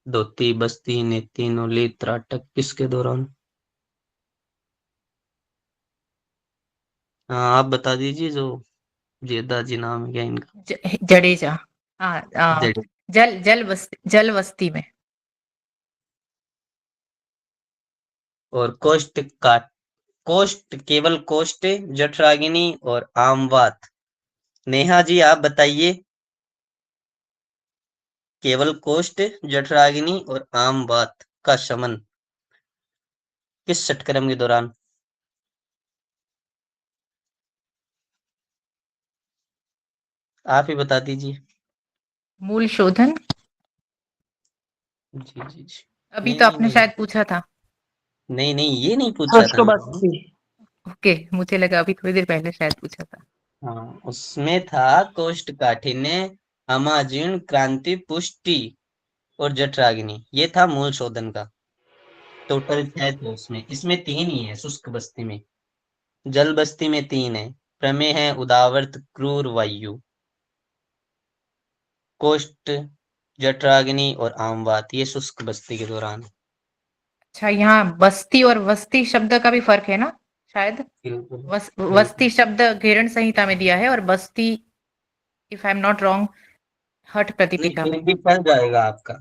Speaker 2: धोती बस्ती नेति नोली त्राटक किसके दौरान? हाँ आप बता दीजिए, जो जेदा जी नाम है क्या इनका?
Speaker 8: जडेजा। हाँ,
Speaker 2: जेड।
Speaker 8: जल वस्ती में।
Speaker 2: और कोष्ठ केवल कोष्ठ जठरागिनी और आमवात। नेहा जी आप बताइए। केवल कोष्ठ जठरागिनी और आमवात का शमन किस षटक्रम के दौरान? आप ही बता दीजिए।
Speaker 8: मूल शोधन।
Speaker 2: जी जी जी।
Speaker 8: अभी
Speaker 2: नहीं
Speaker 8: तो
Speaker 2: नहीं
Speaker 8: आपने
Speaker 2: नहीं
Speaker 8: शायद पूछा था।
Speaker 2: नहीं नहीं ये नहीं पूछा था मैंने।
Speaker 8: ओके, मुझे लगा अभी थोड़ी देर पहले शायद पूछा था।
Speaker 2: हाँ उसमें था कोष्ठ काठिन्य अमाजीर्ण क्रांति पुष्टि और जठराग्नि ये था मूल शोधन का। टोटल 6 थे उसमें, इसमें 3 ही है शुष्क बस्ती में। जल बस्ती में 3 है। प्रमेय है उदावर्त क्रूर वायु कोष्ठ जठराग्नि और आमवात ये शुष्क बस्ती के दौरान।
Speaker 8: अच्छा, यहाँ बस्ती और वस्ती शब्द का भी फर्क है ना शायद।
Speaker 2: बिल्कुल
Speaker 8: वस्ती
Speaker 2: बिल्कुल।
Speaker 8: शब्द घेरण संहिता में दिया है और बस्ती, if I am not wrong, हठ
Speaker 2: नहीं
Speaker 8: प्रतिपिका में।
Speaker 2: फिर भी चल जाएगा आपका।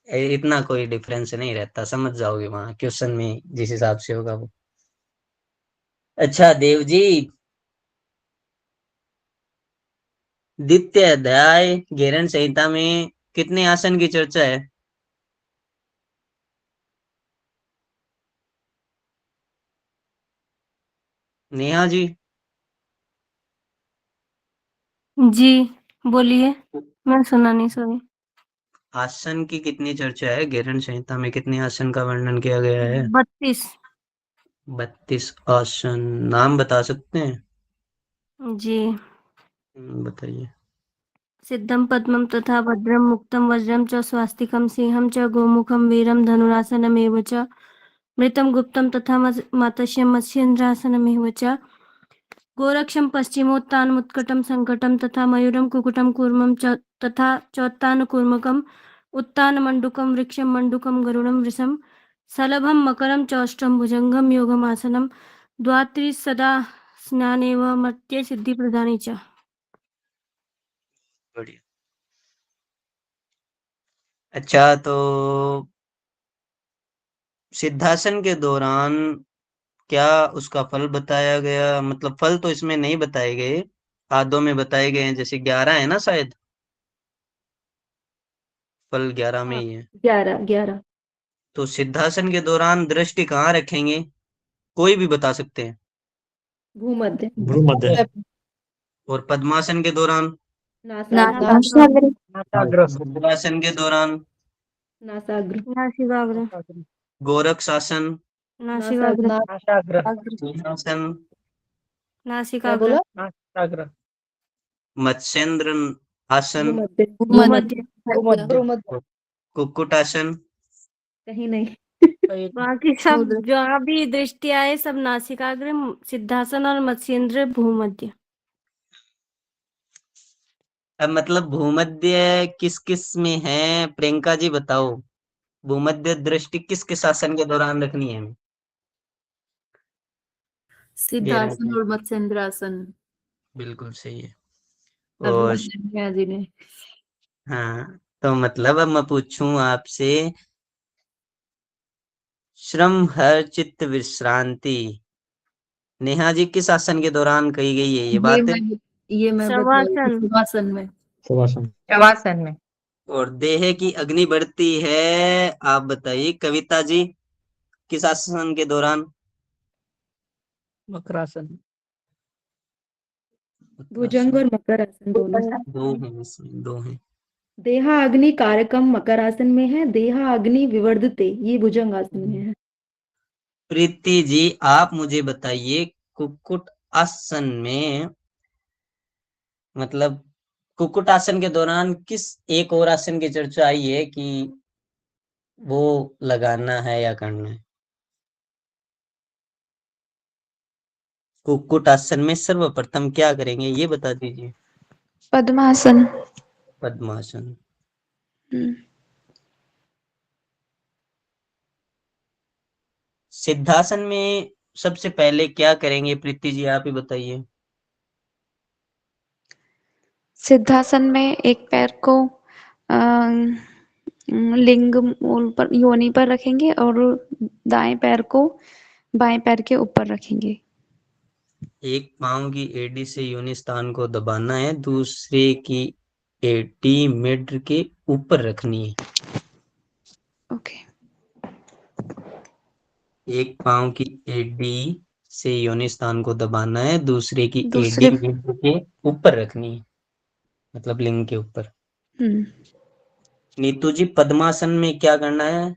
Speaker 2: इतना कोई डिफरेंस नहीं रहता, समझ जाओगे वहां क्वेश्चन में जिस हिसाब से होगा वो। अच्छा देव जी, द्वितीय अध्याय घेरण संहिता में कितने आसन की चर्चा है? नेहा जी।
Speaker 13: जी बोलिए, मैं सुना नहीं, सॉरी।
Speaker 2: आसन की कितनी चर्चा है घेरण संहिता में? कितने आसन का वर्णन किया गया है?
Speaker 13: 32।
Speaker 2: 32 आसन नाम बता सकते हैं?
Speaker 13: जी।
Speaker 2: बताइए।
Speaker 13: सिद्धम पद्मम तथा भद्रम मुक्तम वज्रम च स्वास्तिकम सिंहम च गोमुखम वीरम धनुरासनमेव च मृतम गुप्तम तथा मातस्यम मत्स्येन्द्रासनमेव च गोरक्षम पश्चिमोत्तानमुत्कटम संकटम तथा मयूरम कुकुटम कूर्मम च तथा चौत्तानकूर्मकम उत्तानमंडुकम वृक्षम मंडुकम गरुड़म वृषम सलभम मकरम चौष्टम भुजंगम योगमासनम द्वात्रि सदा स्नानेव मर्त्य सिद्धि प्रदानी च।
Speaker 2: बढ़िया। अच्छा, तो सिद्धासन के दौरान क्या उसका फल बताया गया? मतलब फल तो इसमें नहीं बताए गए, आदों में बताए गए हैं, जैसे 11 है ना शायद, फल 11 में
Speaker 9: हाँ,
Speaker 2: ही है।
Speaker 9: 11
Speaker 2: तो सिद्धासन के दौरान दृष्टि कहाँ रखेंगे? कोई भी बता सकते हैं।
Speaker 9: भूमध्य
Speaker 5: भ्रूमध्य।
Speaker 2: और पद्मासन के दौरान?
Speaker 9: नासाग्र
Speaker 2: भद्रासन के दौरान?
Speaker 9: नासाग्र
Speaker 13: नासिकाग्र
Speaker 2: गोरक्षासन?
Speaker 13: नासिकाग्र
Speaker 2: सिंहासन?
Speaker 9: क्या
Speaker 13: नासिकाग्र
Speaker 9: बोला?
Speaker 2: मत्स्येंद्र आसन?
Speaker 9: भूमध्य
Speaker 13: भूमध्य
Speaker 9: भूमध्य
Speaker 2: कुक्कुटासन?
Speaker 9: कहीं नहीं।
Speaker 13: बाकी सब जहाँ भी दृष्टि आए सब नासिकाग्र सिद्धासन और मत्स्येंद्र भूमध्य।
Speaker 2: अब मतलब भूमध्य किस किस में है, प्रियंका जी बताओ। भूमध्य दृष्टि किस किस आसन के दौरान रखनी है हमें?
Speaker 12: सिद्धासन और मत्स्येंद्रासन।
Speaker 2: बिल्कुल सही है।
Speaker 12: अभी
Speaker 2: और
Speaker 12: नेहा जी ने।
Speaker 2: हाँ, तो मतलब अब मैं पूछूं आपसे, श्रम हर चित्त विश्रांति नेहा जी किस आसन के दौरान कही गई है ये बात?
Speaker 12: ये मैं बताई थी
Speaker 13: शवासन
Speaker 12: सुखासन में।
Speaker 8: शवासन में।
Speaker 2: और देह की अग्नि बढ़ती है, आप बताइए कविता जी, किस आसन के दौरान?
Speaker 11: मकरासन।
Speaker 9: भुजंग और मकर आसन दोनों।
Speaker 2: दो हैं इसमें, दो हैं।
Speaker 9: देहा अग्नि कारकम मकर आसन में है, देहा अग्नि विवर्धते ये भुजंग आसन में है।
Speaker 2: प्रीति जी आप मुझे बताइए, कुक्कुट आसन में मतलब कुक्कुट आसन के दौरान किस एक और आसन की चर्चा आई है कि वो लगाना है या करना है? कुक्कुट आसन में सर्वप्रथम क्या करेंगे ये बता दीजिए।
Speaker 15: पद्मासन।
Speaker 2: पद्मासन। सिद्धासन में सबसे पहले क्या करेंगे, प्रीति जी आप ही बताइए।
Speaker 15: सिद्धासन में एक पैर को लिंग मूल पर योनि पर रखेंगे और दाएं पैर को बाएं पैर के ऊपर रखेंगे।
Speaker 2: एक पांव की एडी से योनि स्थान को दबाना है, दूसरे की एडी मिड के ऊपर रखनी है।
Speaker 15: ओके।
Speaker 2: एक पांव की एडी से योनि स्थान को दबाना है, दूसरे की
Speaker 15: दूसरे
Speaker 2: एडी मिड के ऊपर रखनी है, मतलब लिंग के ऊपर। नीतू जी पद्मासन में क्या करना है?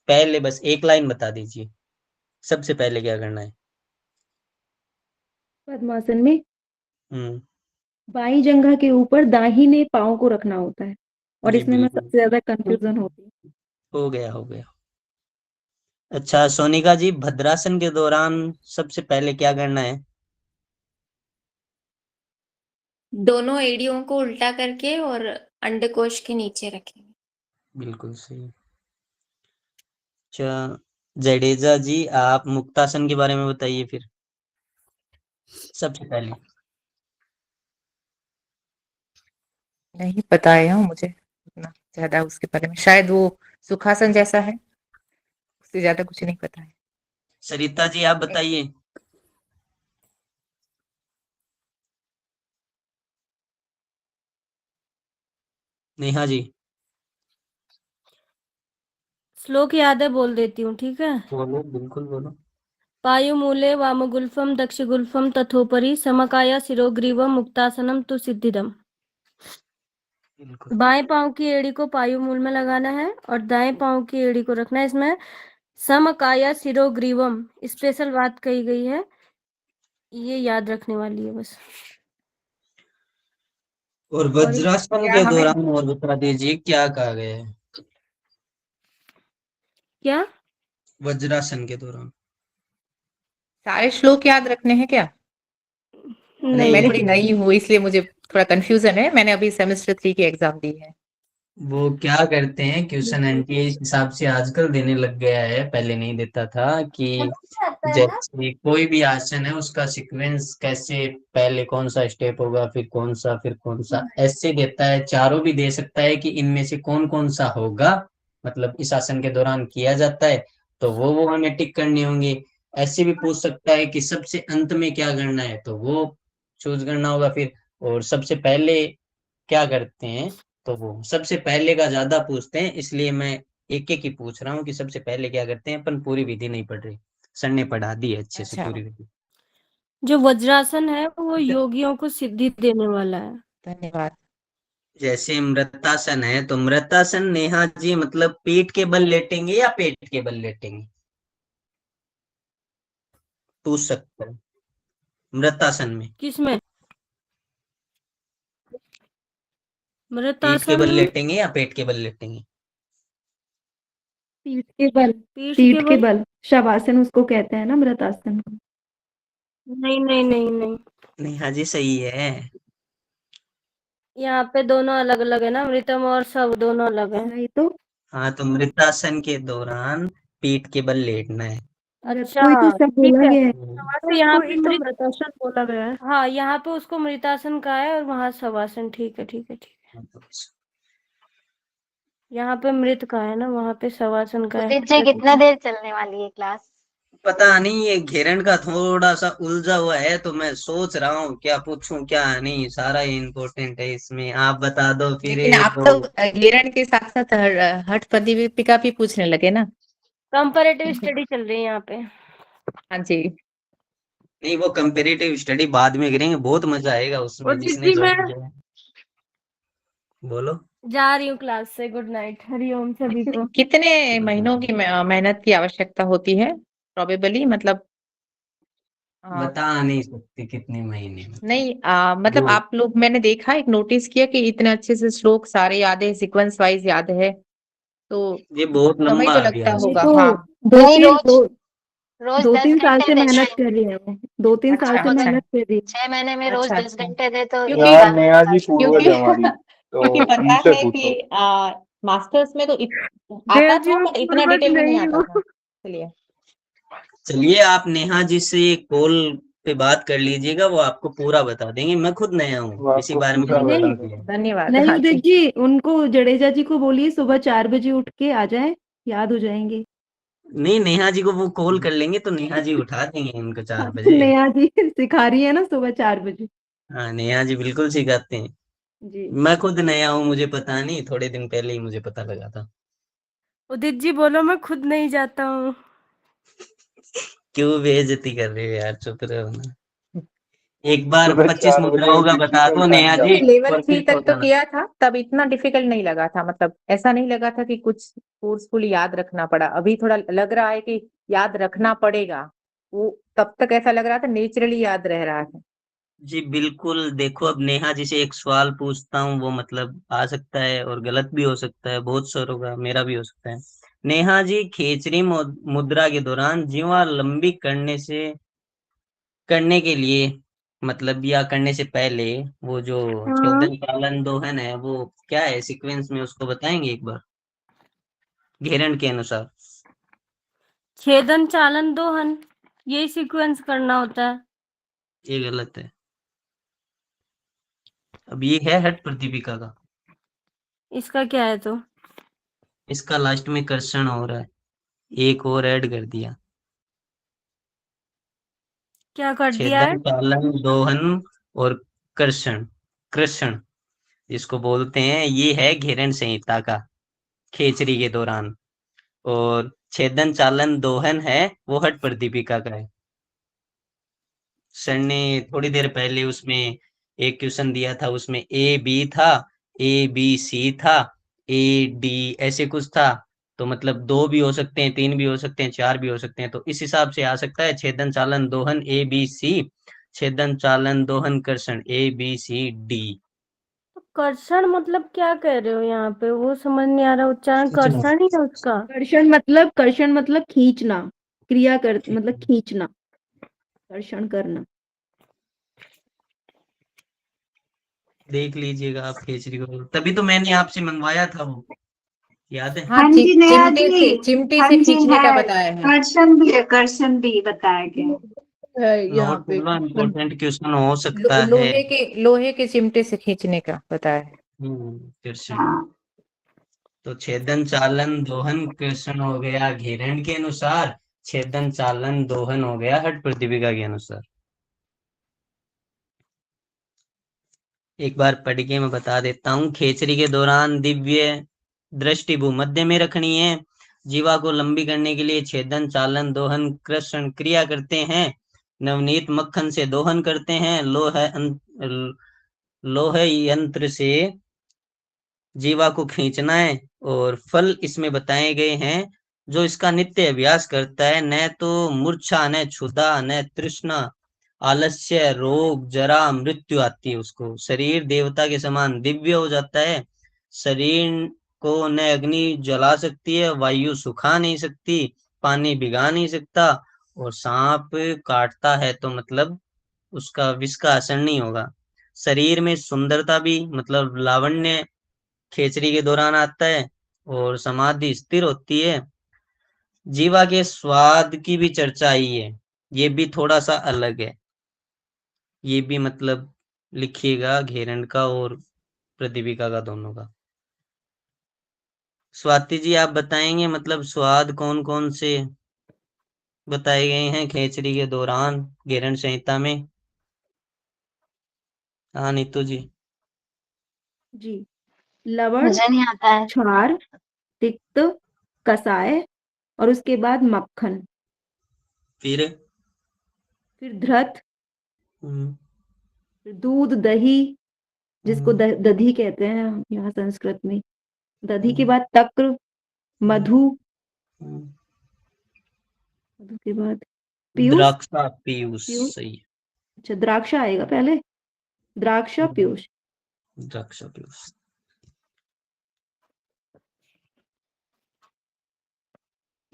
Speaker 2: पहले बस एक लाइन बता दीजिए, सबसे पहले क्या करना है?
Speaker 9: पद्मासन में बाई जंघा के ऊपर दाहिने पांव को रखना होता है और
Speaker 2: जी
Speaker 9: इसमें मैं
Speaker 2: बिल्कुल,
Speaker 9: सबसे ज्यादा कंफ्यूजन होती है।
Speaker 2: हो गया हो गया। अच्छा सोनिका जी, भद्रासन के दौरान सबसे पहले क्या करना है?
Speaker 16: दोनों एड़ियों को उल्टा करके और अंडकोश के नीचे रखेंगे।
Speaker 2: बिल्कुल सही। अच्छा जडेजा जी आप मुक्तासन के बारे में बताइए फिर सबसे पहले।
Speaker 8: नहीं बताया हूँ मुझे उतना ज्यादा उसके बारे में, शायद वो सुखासन जैसा है, उससे ज्यादा कुछ नहीं पता है।
Speaker 2: सरिता जी आप बताइए। नेहा जी।
Speaker 13: श्लोक याद है बोल देती हूँ, ठीक है।
Speaker 2: बोलो बिल्कुल बोलो।
Speaker 13: पायुमूले वामगुल्फम दक्षगुल्फम तथोपरि समकाया शिरोग्रीवम मुक्तासनम तु सिद्धिदम। बाएं पांव की एड़ी को पायुमूल में लगाना है और दाएं पांव की एड़ी को रखना है। इसमें समकाया शिरोग्रीवम स्पेशल बात कही गई है, ये याद रखने वाली है बस।
Speaker 2: और वज्रासन
Speaker 8: क्या
Speaker 2: के
Speaker 8: हमें
Speaker 2: दौरान और बता दीजिए क्या कहा गया है?
Speaker 13: क्या?
Speaker 2: वज्रासन के दौरान
Speaker 8: सारे श्लोक याद रखने हैं क्या?
Speaker 13: नहीं
Speaker 8: मैं
Speaker 2: नहीं,
Speaker 8: थोड़ी नई हूँ इसलिए मुझे थोड़ा कंफ्यूजन है, मैंने अभी सेमेस्टर 3 की एग्जाम दी है।
Speaker 2: वो क्या करते हैं क्वेश्चन एनटीए इस हिसाब से आजकल देने लग गया है, पहले नहीं देता था, कि जैसे कोई भी आसन है उसका सीक्वेंस कैसे, पहले कौन सा स्टेप होगा, फिर कौन सा, ऐसे देता है। चारों भी दे सकता है कि इनमें से कौन कौन सा होगा, मतलब इस आसन के दौरान किया जाता है, तो वो हमें टिक करनी होंगी। ऐसे भी पूछ सकता है कि सबसे अंत में क्या करना है, तो वो चूज करना होगा फिर। और सबसे पहले क्या करते हैं, तो वो सबसे पहले का ज्यादा पूछते हैं, इसलिए मैं एक एक ही पूछ रहा हूँ कि सबसे पहले क्या करते हैं। अपन पूरी विधि नहीं पढ़ रही, सर ने पढ़ा दी है अच्छे से
Speaker 8: अच्छा,
Speaker 2: पूरी विधि।
Speaker 13: जो वज्रासन है वो योगियों को सिद्धि देने वाला है।
Speaker 8: धन्यवाद।
Speaker 2: जैसे मृतासन है, तो मृतासन नेहा जी मतलब पीठ के बल लेटेंगे या पेट के बल लेटेंगे, पूछ सकते हैं मृतासन में।
Speaker 13: किसमें?
Speaker 2: पीठ के बल
Speaker 13: मृतासन
Speaker 2: लेटेंगे या पेट के बल लेटेंगे?
Speaker 9: पीठ के बल,
Speaker 13: पीठ
Speaker 9: पीठ
Speaker 13: के
Speaker 9: के
Speaker 13: बल।
Speaker 9: बल शवासन उसको कहते हैं ना, मृतासन को।
Speaker 13: नहीं नहीं नहीं नहीं,
Speaker 2: नेहा जी सही है।
Speaker 13: यहाँ पे दोनों अलग अलग है ना, मृतम और सब दोनों अलग है।
Speaker 9: नहीं तो
Speaker 2: हाँ, तो मृतासन के दौरान पीठ के बल लेटना है।
Speaker 13: अच्छा
Speaker 9: कोई तो सब
Speaker 13: ठीक
Speaker 9: बोला
Speaker 13: है,
Speaker 9: गया है।
Speaker 13: तो यहाँ पे
Speaker 11: कोई तो मृतासन बोला गया है।
Speaker 13: हाँ यहाँ पे उसको मृतासन कहा है और वहां शवासन। ठीक है ठीक है ठीक है, यहाँ पे मृत का है ना, वहां पे शवासन का है।
Speaker 4: उदित जी कितना देर चलने वाली है क्लास?
Speaker 2: पता नहीं, ये घेरन का थोड़ा सा उलझा हुआ है, तो मैं सोच रहा हूँ क्या पूछूं क्या नहीं, सारा इम्पोर्टेंट है इसमें, आप बता दो फिर।
Speaker 8: लेकिन आप तो घेरन के साथ साथ हठ प्रतिदीपिका भी पूछने लगे ना।
Speaker 13: कंपैरेटिव स्टडी चल रही है यहाँ पे।
Speaker 8: हाँ जी।
Speaker 2: नहीं, वो कंपेरेटिव स्टडी बाद में करेंगे, बहुत मजा आएगा उसमें,
Speaker 13: और
Speaker 2: जिसने
Speaker 13: दीदी मैं
Speaker 2: ज्वाइन किया है। बोलो।
Speaker 13: जा रही हूँ क्लास से, गुड नाइट, हरिओम सभी को।
Speaker 8: कितने महीनों की मेहनत की आवश्यकता होती है प्रोबेबली, मतलब
Speaker 2: बता नहीं सकती कितने महीने में।
Speaker 8: नहीं मतलब
Speaker 2: वो
Speaker 8: आप लोग, मैंने देखा एक नोटिस किया कि इतने अच्छे से श्लोक सारे याद है, सीक्वेंस वाइज याद है, तो
Speaker 2: ये बहुत
Speaker 8: समय
Speaker 2: लंबा
Speaker 8: तो लगता
Speaker 2: अभ्यास
Speaker 9: ये
Speaker 8: होगा।
Speaker 9: तो
Speaker 8: हाँ
Speaker 4: नहीं, रोज रोज
Speaker 9: दो
Speaker 4: 10
Speaker 9: तीन साल
Speaker 4: घंटे
Speaker 9: से
Speaker 4: देते
Speaker 9: मेहनत
Speaker 4: हैं।
Speaker 9: कर रही है वो, 2-3 साल
Speaker 8: अच्छा
Speaker 9: से
Speaker 8: अच्छा
Speaker 9: मेहनत कर रही है।
Speaker 4: 6 महीने में रोज
Speaker 8: अच्छा
Speaker 4: 10
Speaker 8: अच्छा।
Speaker 4: घंटे दे तो
Speaker 8: क्योंकि
Speaker 4: एक
Speaker 10: यार
Speaker 4: साल में
Speaker 10: नेहा जी
Speaker 4: बता
Speaker 10: पूर्वज
Speaker 8: क्योंकि
Speaker 10: हमारी,
Speaker 8: क्योंकि
Speaker 10: तो
Speaker 8: पता
Speaker 10: उनसे
Speaker 8: है
Speaker 10: पूछो।
Speaker 8: कि मास्टर्स में तो आता
Speaker 11: देव जी
Speaker 8: था
Speaker 11: मैं
Speaker 8: बट इतना
Speaker 11: पूर्वज
Speaker 8: डिटेल में नहीं
Speaker 11: नहीं
Speaker 8: आता
Speaker 11: हूँ।
Speaker 8: था, इसलिए।
Speaker 2: चलिए, आप नेहा जी से कॉल पे बात कर लीजिएगा, वो आपको पूरा बता देंगे। मैं खुद नया
Speaker 10: वो
Speaker 2: हूँ, इसी
Speaker 10: आपको
Speaker 2: बारे में
Speaker 10: पूरा
Speaker 2: मुझे
Speaker 10: बता
Speaker 9: नहीं
Speaker 2: नहीं
Speaker 10: देंगे।
Speaker 2: है।
Speaker 8: धन्यवाद।
Speaker 9: नहीं
Speaker 8: हाँ
Speaker 9: उदित
Speaker 8: जी।
Speaker 9: जी, उनको जडेजा जी को बोलिए सुबह 4 बजे उठ के आ जाए, याद हो जाएंगे।
Speaker 2: नहीं, नेहा जी को वो कॉल कर लेंगे तो नेहा जी उठा देंगे इनको 4
Speaker 9: हाँ, तो
Speaker 2: बजे।
Speaker 9: नेहा जी सिखा रही है ना सुबह 4 बजे।
Speaker 2: हाँ, नेहा जी बिल्कुल सिखाते हैं।
Speaker 9: जी
Speaker 2: मैं खुद नया हूँ, मुझे पता नहीं, थोड़े दिन पहले ही मुझे पता लगा था।
Speaker 13: उदित जी बोलो मैं खुद नहीं जाता हूँ।
Speaker 2: क्यों बेइज्जती कर रहे हो यार, चुप रहो ना। एक बार
Speaker 10: सुबह
Speaker 2: 25
Speaker 10: 4 बजे
Speaker 2: मुद्राओं का
Speaker 10: उदित जी
Speaker 2: बता
Speaker 10: को
Speaker 2: दो
Speaker 10: उठाने
Speaker 2: नेहा
Speaker 10: जाओ।
Speaker 2: जी,
Speaker 8: लेवल
Speaker 2: और
Speaker 8: 3
Speaker 2: फिर सो
Speaker 8: तक तो
Speaker 2: जाना।
Speaker 8: किया था, तब इतना डिफिकल्ट नहीं लगा था, मतलब ऐसा नहीं लगा था कि कुछ फोर्सफुली याद रखना पड़ा। अभी थोड़ा लग रहा है कि याद रखना पड़ेगा, वो तब तक ऐसा लग रहा था नेचुरली याद रह रहा है।
Speaker 2: जी बिल्कुल। देखो, अब नेहा जी से एक सवाल पूछता हूँ, वो मतलब आ सकता है और गलत भी हो सकता है, बहुत सारों का, मेरा भी हो सकता है। नेहा जी, खेचरी मुद्रा के दौरान जीवा लंबी करने के लिए, मतलब या करने से पहले, वो जो
Speaker 11: हाँ,
Speaker 2: छेदन पालन दोहन है, वो क्या है सीक्वेंस में, उसको बताएंगे एक बार घेरन के अनुसार?
Speaker 13: छेदन चालन दोहन, यही सीक्वेंस करना होता है।
Speaker 2: ये गलत है। अब ये है हठ प्रदीपिका का,
Speaker 13: इसका क्या है तो?
Speaker 2: इसका लास्ट में कर्षण हो रहा है, एक और ऐड कर दिया।
Speaker 13: क्या कर दिया है?
Speaker 2: छेदन पालन दोहन और कर्षण, कृषण जिसको बोलते हैं, ये है घेरन संहिता का खेचरी के दौरान। और छेदन चालन दोहन है, वो हठ प्रदीपिका का है। सर ने थोड़ी देर पहले उसमें एक क्वेश्चन दिया था, उसमें ए बी था, ए बी सी था, ए डी ऐसे कुछ था, तो मतलब 2 भी हो सकते हैं, 3 भी हो सकते हैं, 4 भी हो सकते हैं। तो इस हिसाब से आ सकता है छेदन चालन दोहन ए बी सी, छेदन चालन दोहन कर्षण ए बी सी डी।
Speaker 13: कर्षण मतलब क्या कह रहे हो यहाँ पे, वो समझ नहीं आ रहा। उच्चारण कर्षण ही है उसका।
Speaker 9: कर्षण मतलब खींचना, क्रिया कर मतलब खींचना, कर्षण करना।
Speaker 2: देख लीजिएगा आप केसरी को, तभी तो मैंने आपसे मंगवाया था वो, याद है?
Speaker 8: हाँ, चिमटी से खींचने का बताया है।
Speaker 6: कर्षण भी बताया गया है यहाँ
Speaker 2: नोट
Speaker 6: पे।
Speaker 2: इम्पोर्टेंट क्वेश्चन हो सकता है।
Speaker 8: लोहे के चिमटे से खींचने का बताया है।
Speaker 2: कृष्ण।
Speaker 6: हाँ,
Speaker 2: तो छेदन चालन दोहन कृष्ण हो गया घेरण के अनुसार, छेदन चालन दोहन हो गया हठ प्रतिबिका के अनुसार। एक बार पढ़ के मैं बता देता हूँ। खेचरी के दौरान दिव्य दृष्टि भूमध्य में रखनी है। जीवा को लंबी करने के लिए छेदन चालन दोहन कृष्ण क्रिया करते हैं। नवनीत मक्खन से दोहन करते हैं। लोहे यंत्र से जीवा को खींचना है। और फल इसमें बताए गए हैं। जो इसका नित्य अभ्यास करता है, न तो मूर्छा, न क्षुधा, न तृष्णा, आलस्य, रोग, जरा, मृत्यु आती है उसको। शरीर देवता के समान दिव्य हो जाता है। शरीर को न अग्नि जला सकती है, वायु सुखा नहीं सकती, पानी भिगा नहीं सकता, और सांप काटता है तो मतलब उसका विष का असर नहीं होगा। शरीर में सुंदरता भी मतलब लावण्य खेचरी के दौरान आता है, और समाधि स्थिर होती है। जीवा के स्वाद की भी चर्चा आई है, ये भी थोड़ा सा अलग है। ये भी मतलब लिखिएगा घेरण का और प्रतिबिका का दोनों का। स्वाति जी आप बताएंगे मतलब स्वाद कौन कौन से बताए गए हैं खेचरी के दौरान घेरण संहिता में? हाँ नीतू जी।
Speaker 9: जी, लवण,
Speaker 4: मुझे नहीं आता है।
Speaker 9: क्षार, तिक्त, कसाय और उसके बाद मक्खन,
Speaker 2: फिर
Speaker 9: धृत, फिर दूध, दही जिसको दधी कहते हैं यहाँ संस्कृत में, दधी के बाद तक्र, मधु, मधु के बाद पीयूष।
Speaker 2: द्राक्षा पीयूष सही।
Speaker 9: अच्छा, द्राक्षा आएगा पहले, द्राक्षा पीयूष।
Speaker 2: द्राक्षा पीयूष।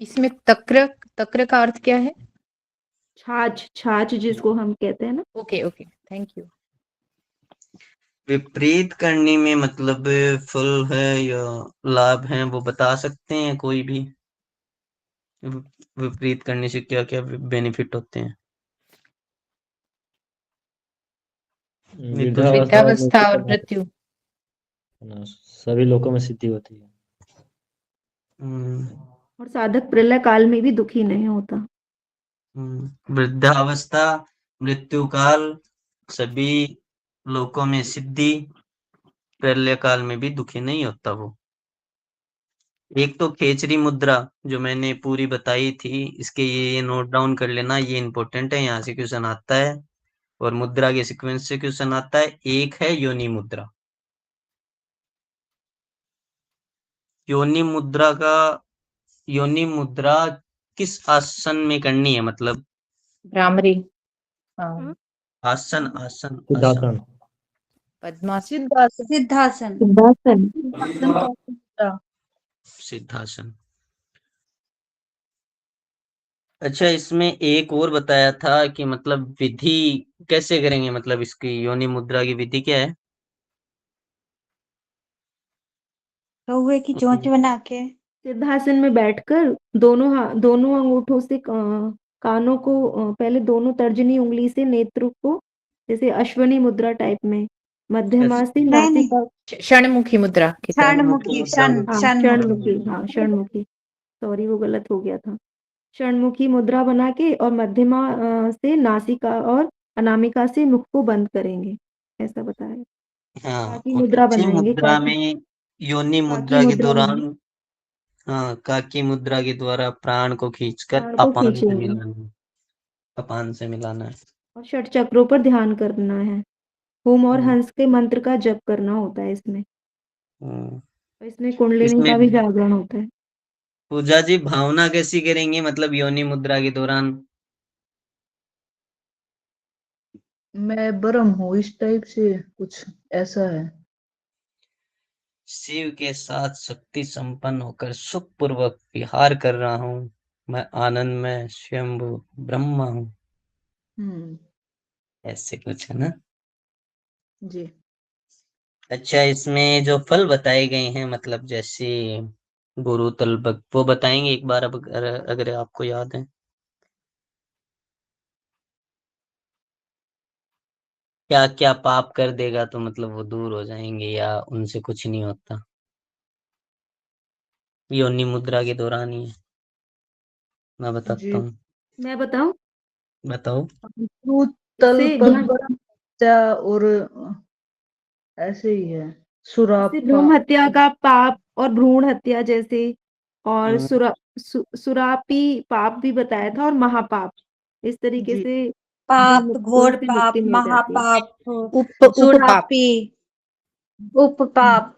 Speaker 8: इसमें तक्र का अर्थ क्या है?
Speaker 9: छाछ जिसको हम कहते हैं ना।
Speaker 8: Okay okay, thank you.
Speaker 2: विपरीत करने में मतलब फल है या लाभ है वो बता सकते हैं कोई भी? विपरीत करने से क्या क्या बेनिफिट होते हैं?
Speaker 8: वृद्धावस्था और मृत्यु,
Speaker 5: सभी लोगों में सिद्धि होती है।
Speaker 9: और साधक प्रलय काल में भी दुखी नहीं होता।
Speaker 2: वृद्धावस्था, मृत्यु काल, सभी लोकों में सिद्धि, प्रलय काल में भी दुखी नहीं होता वो। एक तो खेचरी मुद्रा जो मैंने पूरी बताई थी, इसके ये नोट डाउन कर लेना, ये इंपॉर्टेंट है, यहाँ से क्वेश्चन आता है। और मुद्रा के सीक्वेंस से क्वेश्चन आता है। एक है योनि मुद्रा। योनि मुद्रा किस आसन में करनी है मतलब?
Speaker 8: भ्रामरी,
Speaker 2: आसन आसन
Speaker 5: सिद्धासन,
Speaker 8: पद्मासन,
Speaker 6: सिद्धासन।
Speaker 2: सिद्धासन। अच्छा, इसमें एक और बताया था कि मतलब विधि कैसे करेंगे, मतलब इसकी योनि मुद्रा की विधि क्या है?
Speaker 6: कौवे की चोंच बना के
Speaker 9: सिद्धासन में बैठकर दोनों अंगूठों से कानों को पहले दोनों तर्जनी उंगली से नेत्र को, जैसे अश्वनी मुद्रा टाइप में, मध्यमा से नासिका,
Speaker 8: षणमुखी मुद्रा की तरह।
Speaker 9: षणमुखी, सॉरी वो गलत हो गया था। षणमुखी मुद्रा बना के और मध्यमा से नासिका और अनामिका से मुख को बंद करेंगे, ऐसा बताया। काकी मुद्रा बनाएंगे।
Speaker 2: मुद्रा में योनि मुद्रा के दौरान काकी मुद्रा के द्वारा प्राण को खींचकर अपान से मिलाना है।
Speaker 9: और षट चक्रों पर ध्यान करना है। होम और हंस के मंत्र का जप करना होता है इसमें। इसमें कुंडलिनी का भी जागरण होता है।
Speaker 2: पूजा जी भावना कैसी करेंगे, मतलब योनि मुद्रा के दौरान?
Speaker 11: मैं ब्रह्म हूँ, इस टाइप से कुछ ऐसा है।
Speaker 2: शिव के साथ शक्ति संपन्न होकर सुख पूर्वक विहार कर रहा हूँ, मैं आनंद में स्वयंभू ब्रह्मा हूँ, ऐसे कुछ है ना?
Speaker 11: जी।
Speaker 2: अच्छा, इसमें जो फल बताए गए हैं, मतलब जैसे गुरु तलबक, वो बताएंगे एक बार, अब अगर आपको याद है? क्या क्या पाप कर देगा तो मतलब वो दूर हो जाएंगे, या उनसे कुछ नहीं होता? योनि मुद्रा के दौरान ही है, मैं बताता
Speaker 11: जी।
Speaker 2: हूँ।
Speaker 9: मैं बताऊं?
Speaker 2: बताओ।
Speaker 11: तल
Speaker 9: इससे
Speaker 11: पद ब्रह्म हत्या और ऐसे ही है,
Speaker 9: इससे
Speaker 11: सुरापा।
Speaker 9: ब्रह्म हत्या का पाप और भ्रूण हत्या जैसे, और सुरापी पाप भी बताया था, और महापाप, इस तरीके
Speaker 11: जी।
Speaker 9: से
Speaker 13: पाप,
Speaker 9: मुक्तों
Speaker 13: घोर
Speaker 9: से
Speaker 13: पाप,
Speaker 9: मुक्ति मिल जाती है।
Speaker 13: महापाप,
Speaker 8: उपपाप।
Speaker 13: सुरापी, उपपाप।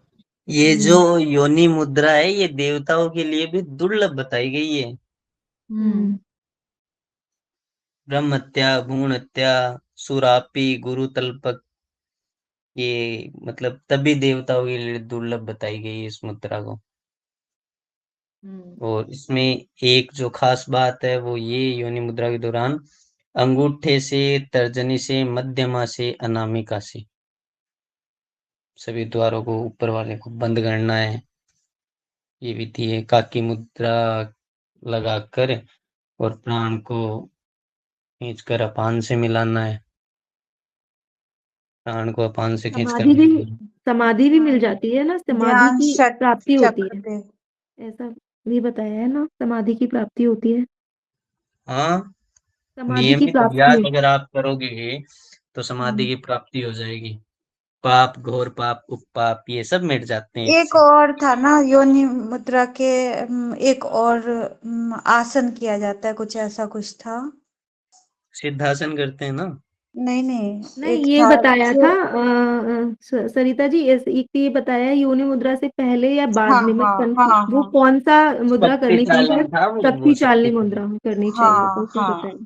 Speaker 2: ये जो योनि मुद्रा है, ये देवताओं के लिए भी दुर्लभ बताई गई है। ब्रह्म हत्या, भ्रूण हत्या, सुरापी, गुरु तल्पक, ये मतलब तभी देवताओं के लिए दुर्लभ बताई गई है इस मुद्रा को। और इसमें एक जो खास बात है वो ये, योनि मुद्रा के दौरान अंगूठे से, तर्जनी से, मध्यमा से, अनामिका से सभी द्वारों को, ऊपर वाले को बंद करना है। ये विधि है। काकी मुद्रा लगाकर और प्राण को खींचकर अपान से मिलाना है। प्राण को अपान से खींचकर
Speaker 9: समाधि भी मिल जाती है ना, समाधि
Speaker 13: ध्यान
Speaker 9: की
Speaker 13: शट
Speaker 9: प्राप्ति होती
Speaker 13: चक्र
Speaker 9: है,
Speaker 13: पे।
Speaker 9: ऐसा भी बताया है ना, समाधि की प्राप्ति होती है।
Speaker 2: हाँ,
Speaker 9: समाधि की
Speaker 2: नियमित
Speaker 9: प्राप्ति
Speaker 2: अभ्यास
Speaker 9: होती
Speaker 2: अगर आप करोगे तो समाधि की प्राप्ति हो जाएगी। पाप, घोर पाप, उपपाप, ये सब मिट जाते हैं
Speaker 13: एक
Speaker 2: इससे।
Speaker 13: और था ना योनि मुद्रा के, एक और आसन किया जाता है, कुछ ऐसा कुछ था।
Speaker 2: सिद्धासन करते हैं ना?
Speaker 13: नहीं नहीं,
Speaker 9: नहीं,
Speaker 13: एक
Speaker 9: ये
Speaker 13: था
Speaker 9: बताया
Speaker 13: जो,
Speaker 9: था सरिता जी, एक ये बताया है, योनि मुद्रा से पहले या बाद
Speaker 13: हाँ
Speaker 9: में,
Speaker 13: हाँ
Speaker 9: मैं
Speaker 13: हाँ
Speaker 9: वो
Speaker 13: हाँ
Speaker 9: कौन सा मुद्रा
Speaker 2: शक्ति
Speaker 9: करनी चाहिए,
Speaker 2: चालन
Speaker 9: शायद
Speaker 2: था वो
Speaker 9: शक्ति चालनी
Speaker 2: शक्ति
Speaker 9: मुद्रा करनी चाहिए,
Speaker 13: हाँ
Speaker 9: ऐसे
Speaker 13: हाँ,
Speaker 9: बताया।